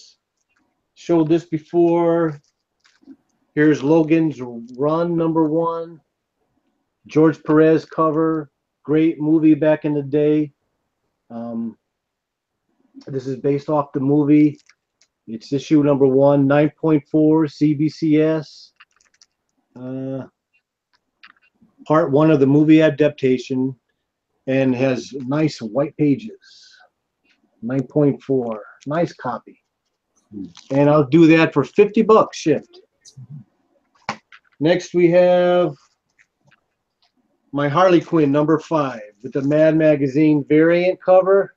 showed this before. Here's Logan's Run number 1. George Perez cover. Great movie back in the day. This is based off the movie. It's issue number 1, 9.4 CBCS. Part 1 of the movie adaptation, and has nice white pages. 9.4, nice copy. And I'll do that for $50 shipped. Next we have my Harley Quinn number 5 with the Mad Magazine variant cover,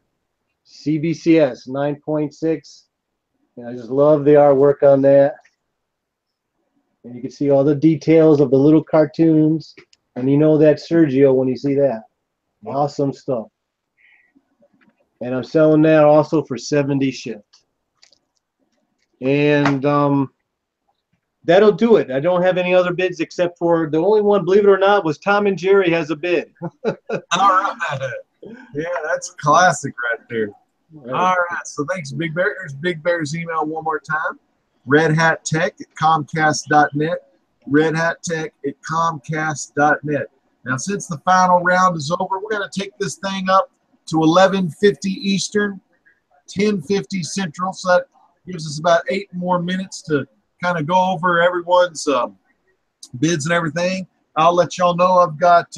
CBCS 9.6. And I just love the artwork on that. And you can see all the details of the little cartoons. And you know that Sergio when you see that. Awesome stuff. And I'm selling that also for $70 shipped. And that'll do it. I don't have any other bids except for the only one, believe it or not, was Tom and Jerry has a bid. All right. Yeah, that's a classic right there. All right. So thanks, Big Bear. There's Big Bear's email one more time. redhattech@comcast.net. redhattech@comcast.net. Now, since the final round is over, we're going to take this thing up to 11:50 Eastern, 10:50 Central. So that gives us about 8 more minutes to kind of go over everyone's bids and everything. I'll let y'all know I've got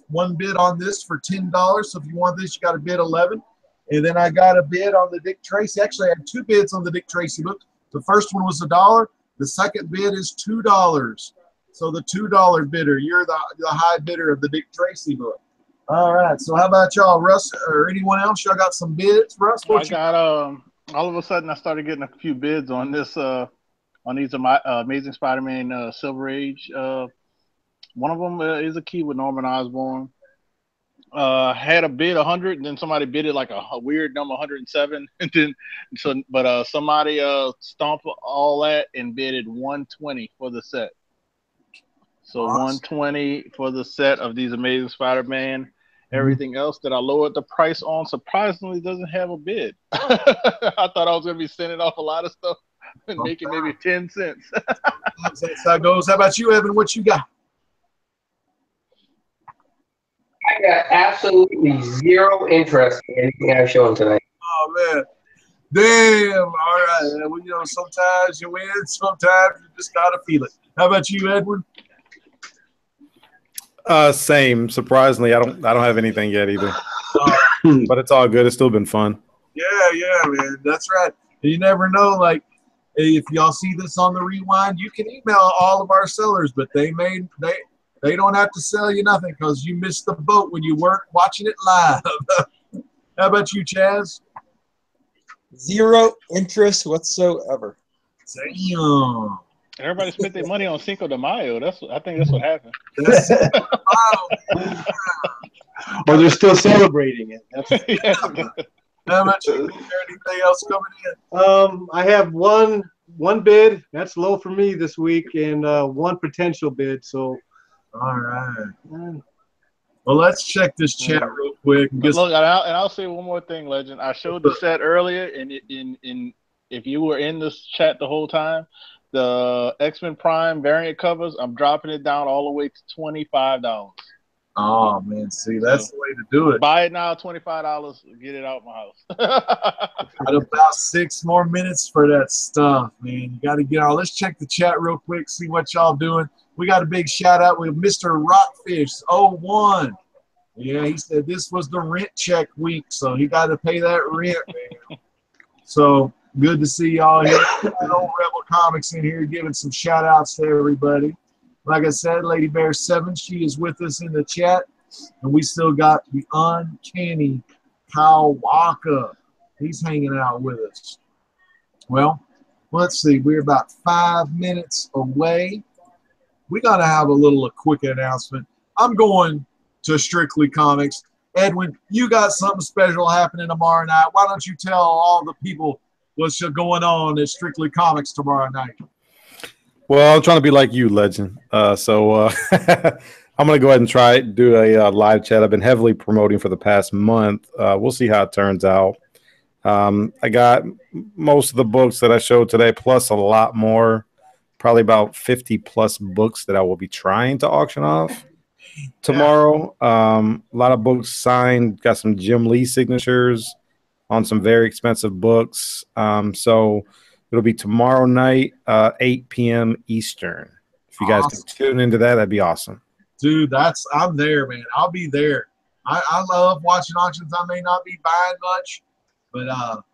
one bid on this for $10. So if you want this, you got to bid 11. And then I got a bid on the Dick Tracy. Actually, I had 2 bids on the Dick Tracy book. The first one was $1. The second bid is $2. So the $2 bidder, you're the high bidder of the Dick Tracy book. All right. So how about y'all, Russ, or anyone else? Y'all got some bids, Russ? I got all of a sudden I started getting a few bids on this on these Amazing Spider-Man Silver Age. One of them is a key with Norman Osborn. Had a bid 100, and then somebody bid it like a weird number 107, and then somebody stomped all that and bidded 120 for the set. So awesome. 120 for the set of these Amazing Spider-Man. Everything else that I lowered the price on surprisingly doesn't have a bid. I thought I was going to be sending off a lot of stuff and making maybe 10 cents. That's how it goes. How about you, Evan? What you got? I got absolutely zero interest in anything I've shown tonight. Oh, man. Damn. All right. Well, you know, sometimes you win, sometimes you just got to feel it. How about you, Edward? Same. Surprisingly, I don't have anything yet either. But it's all good. It's still been fun. Yeah, man. That's right. You never know. Like, if y'all see this on the rewind, you can email all of our sellers, but they don't have to sell you nothing because you missed the boat when you weren't watching it live. How about you, Chaz? 0 interest whatsoever. Damn. Everybody spent their money on Cinco de Mayo. I think that's what happened. That's Or they're still celebrating it. That's, Yeah. how about you? Is there anything else coming in? I have one bid. That's low for me this week, and one potential bid. So, All right. Well, let's check this chat real quick. And Look, and I'll say one more thing, Legend. I showed the set earlier, and if you were in this chat the whole time, the X-Men Prime variant covers, I'm dropping it down all the way to $25. Oh man, see, that's the way to do it. Buy it now, $25. Get it out my house. Got about 6 more minutes for that stuff, man. You got to get on. Let's check the chat real quick, see what y'all doing. We got a big shout out with Mr. Rockfish01. Yeah, he said this was the rent check week, so he got to pay that rent, man. So good to see y'all here. Old Rebel Comics in here giving some shout outs to everybody. Like I said, Lady Bear 7, she is with us in the chat. And we still got the uncanny Kawaka. He's hanging out with us. Well, let's see. We're about 5 minutes away. We got to have a quick announcement. I'm going to Strictly Comics. Edwin, you got something special happening tomorrow night. Why don't you tell all the people what's going on at Strictly Comics tomorrow night? Well, I'm trying to be like you, Legend. So I'm going to go ahead and do a live chat. I've been heavily promoting for the past month. We'll see how it turns out. I got most of the books that I showed today, plus a lot more, probably about 50 plus books that I will be trying to auction off tomorrow. A lot of books signed, got some Jim Lee signatures on some very expensive books. So it'll be tomorrow night, 8 p.m. Eastern. If you guys can tune into that, that'd be awesome. Dude, I'm there, man. I'll be there. I love watching auctions. I may not be buying much, but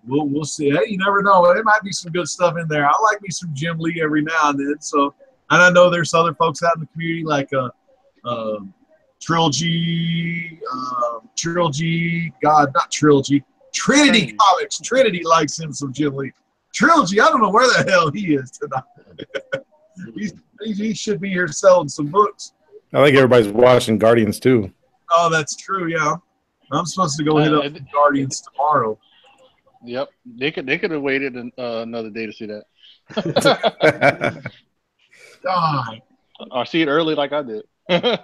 we'll see. Hey, you never know. There might be some good stuff in there. I like me some Jim Lee every now and then. So, and I know there's other folks out in the community like Trilogy, Trinity Comics. Trinity likes him some Jim Lee. Trilogy, I don't know where the hell he is tonight. he should be here selling some books. I think everybody's watching Guardians too. Oh, that's true. Yeah, I'm supposed to go hit up the Guardians tomorrow. Yep, they could have waited another day to see that. God. Or see it early like I did. Hell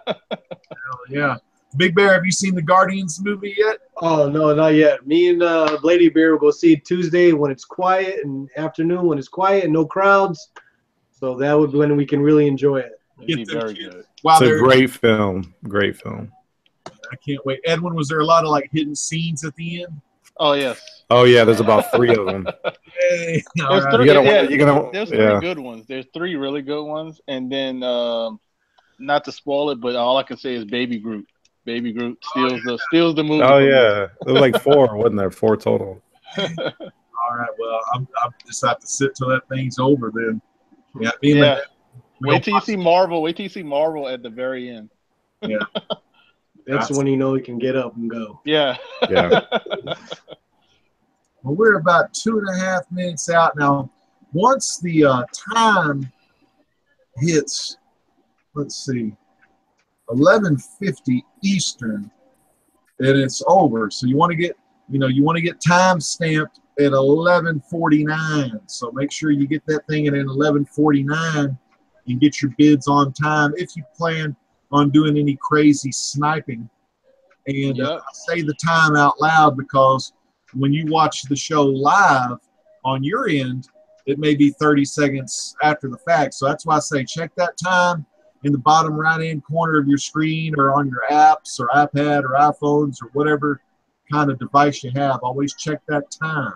yeah. Big Bear, have you seen the Guardians movie yet? oh, no, not yet. Me and Lady Bear will go see it Tuesday when it's quiet, and afternoon when it's quiet and no crowds. So that would be when we can really enjoy it. It'd be very good. Wow, It's a great film. Great film. I can't wait. Edwin, was there a lot of like hidden scenes at the end? Oh yes. Oh yeah, there's about 3 of them. Hey, There's all three, right. there's 3 good ones. There's 3 really good ones, and then not to spoil it, but all I can say is Baby Groot. Baby Groot steals the movie. Oh yeah, there was like 4, wasn't there? 4 total. All right. Well, I'm just have to sit till that thing's over then. Yeah. Wait till you see Marvel. Wait till you see Marvel at the very end. Yeah. That's when you know you can get up and go. Yeah. Yeah. Well, we're about 2.5 minutes out now. Once the time hits, let's see, 11:50 Eastern, and it's over. So you want to get time stamped at 11:49. So make sure you get that thing at 11:49 and get your bids on time if you plan on doing any crazy sniping. And I say the time out loud because when you watch the show live on your end, it may be 30 seconds after the fact. So that's why I say check that time in the bottom right-hand corner of your screen or on your apps or iPad or iPhones or whatever kind of device you have. Always check that time.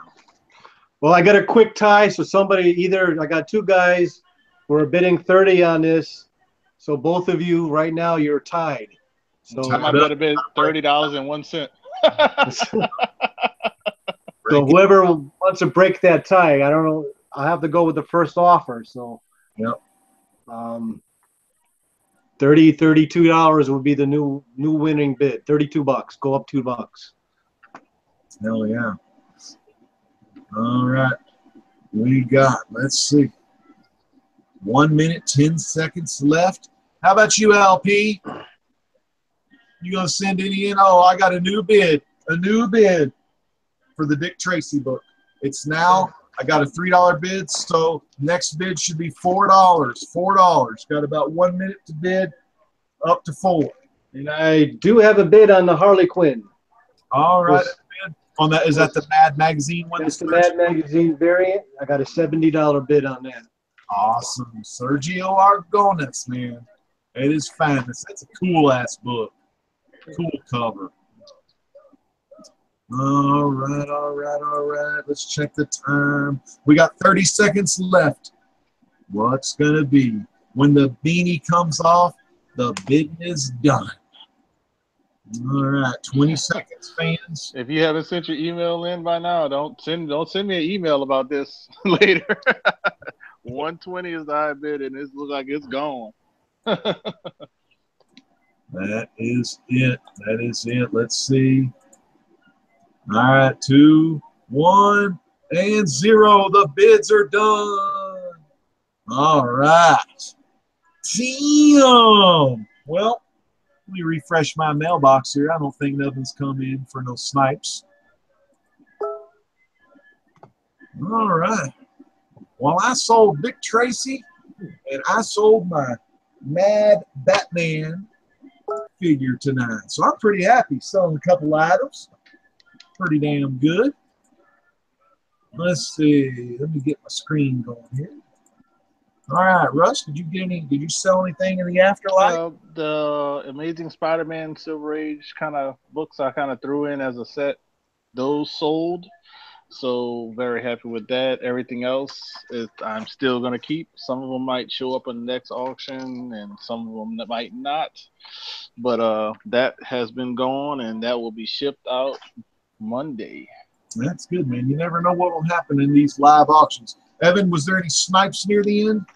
Well, I got a quick tie. So I got 2 guys who are bidding 30 on this. So both of you right now, you're tied. So I might have bid $30.01. So whoever wants to break that tie, I don't know. I'll have to go with the first offer. So, Yep. $32 would be the new winning bid. $32. Go up $2. Hell yeah. All right. We got, let's see, 1 minute, 10 seconds left. How about you, LP? You gonna send any in? Oh, I got a new bid for the Dick Tracy book. It's now, I got a $3 bid, so next bid should be $4. $4. Got about 1 minute to bid, up to 4. And I do have a bid on the Harley Quinn. All right. On that, is that the Mad Magazine one? It's the Mad Magazine variant. I got a $70 bid on that. Awesome. Sergio Argonis, man. It is fabulous. That's a cool ass book. Cool cover. All right. Let's check the time. We got 30 seconds left. What's going to be? When the beanie comes off, the bidding is done. All right, 20 seconds, fans. If you haven't sent your email in by now, don't send me an email about this later. 120 is the high bid, and it looks like it's gone. That is it. Let's see. All right, 2, 1, and 0. The bids are done. All right. Damn. Well, let me refresh my mailbox here. I don't think nothing's come in for no snipes. All right. Well, I sold Dick Tracy, and I sold my Mad Batman figure tonight. So I'm pretty happy selling a couple items. Pretty damn good. Let's see. Let me get my screen going here. All right, Russ, did you sell anything in the afterlife? The Amazing Spider-Man Silver Age kind of books I kind of threw in as a set. Those sold. So very happy with that. Everything else I'm still going to keep. Some of them might show up in the next auction and some of them might not. But that has been gone and that will be shipped out Monday. That's good, man. You never know what will happen in these live auctions. Evan, was there any snipes near the end?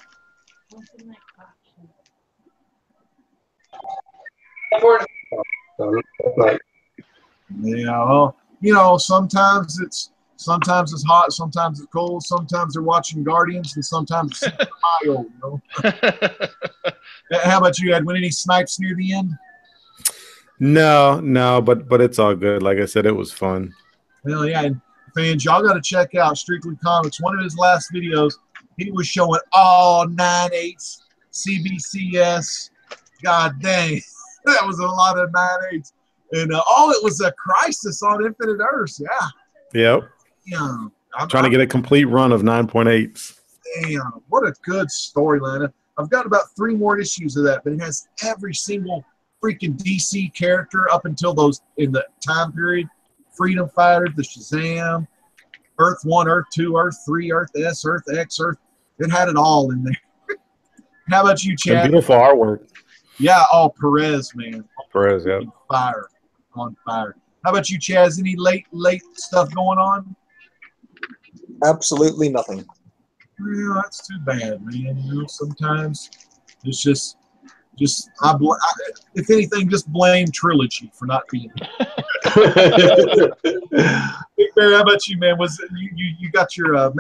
Yeah, well, you know, sometimes it's hot, sometimes it's cold, sometimes they're watching Guardians, and sometimes it's Mario, you know. How about you, Edwin? Any snipes near the end? No, but it's all good. Like I said, it was fun. Well, yeah, and fans, y'all got to check out Strictly Comics. One of his last videos, he was showing all 9/8 CBCS. God dang, that was a lot of 9/8. And it was a Crisis on Infinite Earths. Yeah. Yep. Yeah. I'm trying to get a complete run of 9.8s. Damn, what a good storyline. I've got about 3 more issues of that, but it has every single freaking DC character up until those in the time period. Freedom Fighter, the Shazam, Earth 1, Earth 2, Earth 3, Earth S, Earth X, Earth. It had it all in there. How about you, Chad? And beautiful artwork. Yeah, Perez, man. Perez, yeah. On fire. How about you, Chaz? Any late stuff going on? Absolutely nothing. Well, that's too bad, man. You know, sometimes it's just if anything, just blame Trilogy for not being here. Big Bear, how about you, man? Was it, you got your I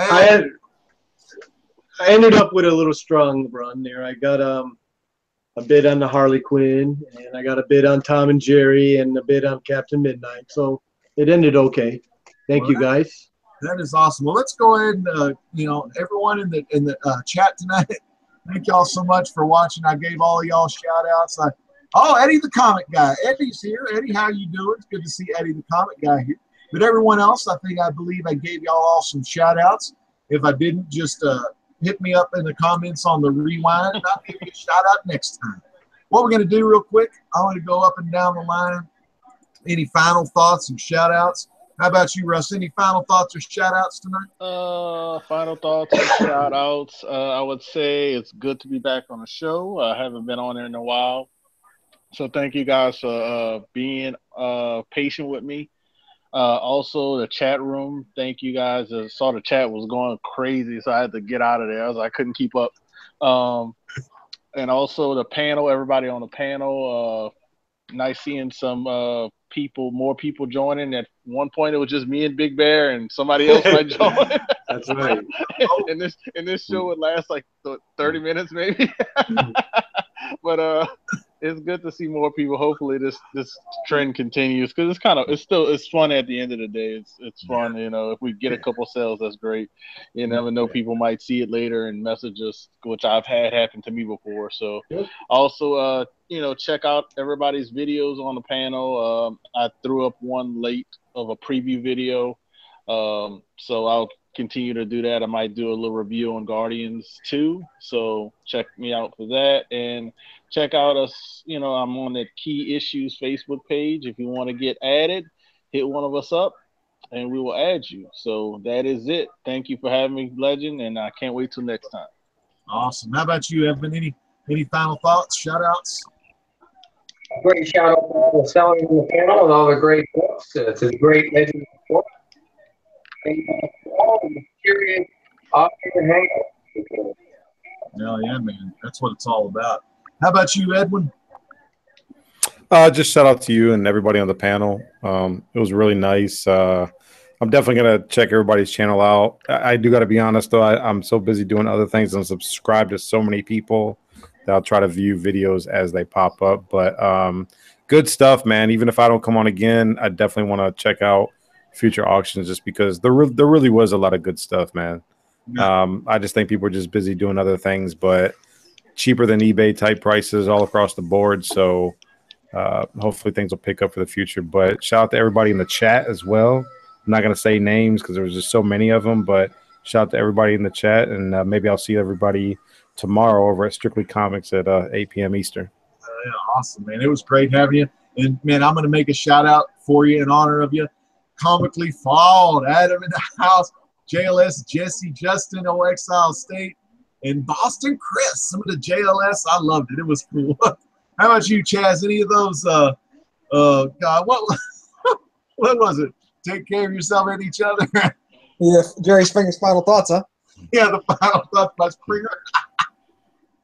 ended up with a little strong run there. I got a bid on the Harley Quinn, and I got a bid on Tom and Jerry, and a bid on Captain Midnight. So it ended okay. Thank you, guys. That is awesome. Well, let's go ahead and everyone in the chat tonight. Thank y'all so much for watching. I gave all of y'all shout outs. Eddie the comic guy. Eddie's here. Eddie, how you doing? It's good to see Eddie the comic guy here. But everyone else, I believe I gave y'all all some shout outs. If I didn't, just hit me up in the comments on the rewind, and I'll give you a shout out next time. What we're going to do real quick, I want to go up and down the line. Any final thoughts and shout outs? How about you, Russ? Any final thoughts or shout outs tonight? Final thoughts or shout outs. I would say it's good to be back on the show. I haven't been on there in a while. So thank you guys for being patient with me. Also, the chat room. Thank you guys. I saw the chat was going crazy, so I had to get out of there. I couldn't keep up. And also the panel. Everybody on the panel. Nice seeing some more people joining. At one point, it was just me and Big Bear, and somebody else might join. That's right. and this show would last like 30 minutes, maybe. But it's good to see more people. Hopefully, this trend continues because it's fun at the end of the day. It's fun, If we get a couple sales, that's great. You never know, people might see it later and message us, which I've had happen to me before. So, also, check out everybody's videos on the panel. I threw up one late of a preview video, so I'll continue to do that. I might do a little review on Guardians 2, so check me out for that. And check out us, I'm on that Key Issues Facebook page. If you want to get added, hit one of us up and we will add you. So that is it. Thank you for having me, Legend, and I can't wait till next time. Awesome. How about you, Evan? Any final thoughts, shout outs? Great shout out to all the sellers in the panel and all the great books, to the great Legend books. And all the curious option hang out. Hell yeah, man. That's what it's all about. How about you, Edwin? Just shout out to you and everybody on the panel. It was really nice. I'm definitely going to check everybody's channel out. I do got to be honest, though. I'm so busy doing other things and subscribed to so many people that I'll try to view videos as they pop up. But good stuff, man. Even if I don't come on again, I definitely want to check out future auctions just because there really was a lot of good stuff, man. I just think people are just busy doing other things, but cheaper than eBay type prices all across the board. So hopefully things will pick up for the future. But shout out to everybody in the chat as well. I'm not going to say names because there was just so many of them, but shout out to everybody in the chat. And maybe I'll see everybody tomorrow over at Strictly Comics at 8 p.m. Eastern. Yeah, awesome, man. It was great having you. And, man, I'm going to make a shout out for you in honor of you. Comically Flawed, Adam in the house, JLS, Jesse, Justin, Exile State, and Boston Chris. Some of the JLS, I loved it. It was cool. How about you, Chaz? Any of those, God, what was it? Take care of yourself and each other. Yeah, Jerry Springer's final thoughts, huh? Yeah, the final thoughts by Springer.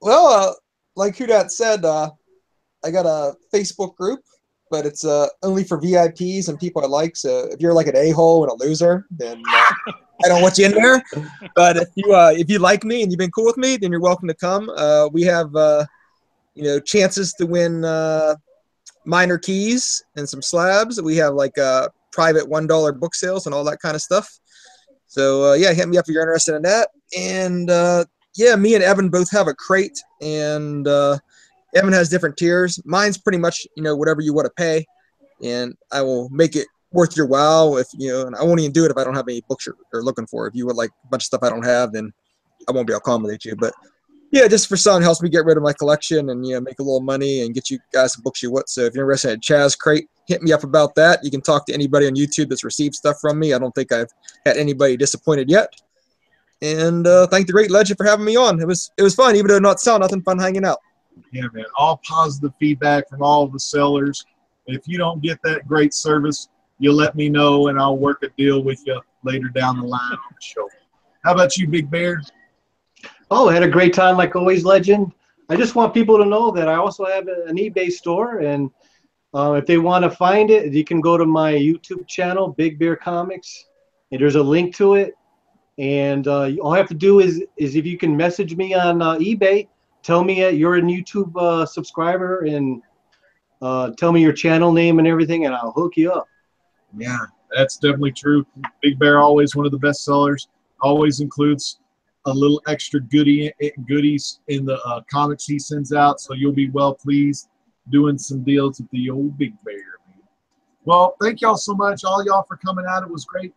Well, like Hudat said, I got a Facebook group, but it's only for VIPs and people I like. So if you're like an a-hole and a loser, then I don't want you in there. But if you like me and you've been cool with me, then you're welcome to come. We have chances to win minor keys and some slabs. We have like private $1 book sales and all that kind of stuff. So hit me up if you're interested in that. And me and Evan both have a crate, and Evan has different tiers. Mine's pretty much whatever you want to pay, and I will make it worth your while. And I won't even do it if I don't have any books you're looking for. If you would like a bunch of stuff I don't have, then I won't be able to accommodate you. But yeah, just for some, helps me get rid of my collection and make a little money and get you guys some books you want. So if you're interested in Chaz Crate, hit me up about that. You can talk to anybody on YouTube that's received stuff from me. I don't think I've had anybody disappointed yet. And thank the great Legend for having me on. It was fun, even though not selling nothing, fun hanging out. Yeah, man. All positive feedback from all of the sellers. If you don't get that great service, you let me know, and I'll work a deal with you later down the line on the show. How about you, Big Bear? Oh, I had a great time like always, Legend. I just want people to know that I also have an eBay store, and if they want to find it, you can go to my YouTube channel, Big Bear Comics, and there's a link to it. And all I have to do is if you can message me on eBay, tell me you're a YouTube subscriber, and tell me your channel name and everything, and I'll hook you up. Yeah, that's definitely true. Big Bear, always one of the best sellers, always includes a little extra goodies in the comics he sends out, so you'll be well pleased doing some deals with the old Big Bear. Man. Well, thank y'all so much, all y'all, for coming out. It was great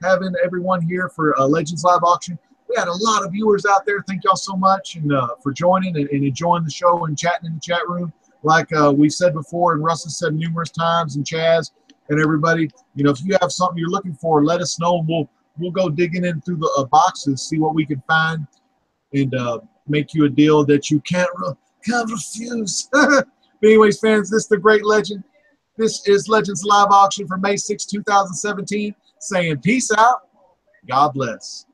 having everyone here for Legends Live Auction. We had a lot of viewers out there. Thank y'all so much and for joining and enjoying the show and chatting in the chat room. Like we said before, and Russ has said numerous times, and Chaz and everybody, if you have something you're looking for, let us know. We'll go digging in through the boxes, see what we can find, and make you a deal that you can't refuse. But anyways, fans, this is the great Legend. This is Legends Live Auction for May 6, 2017, saying peace out. God bless.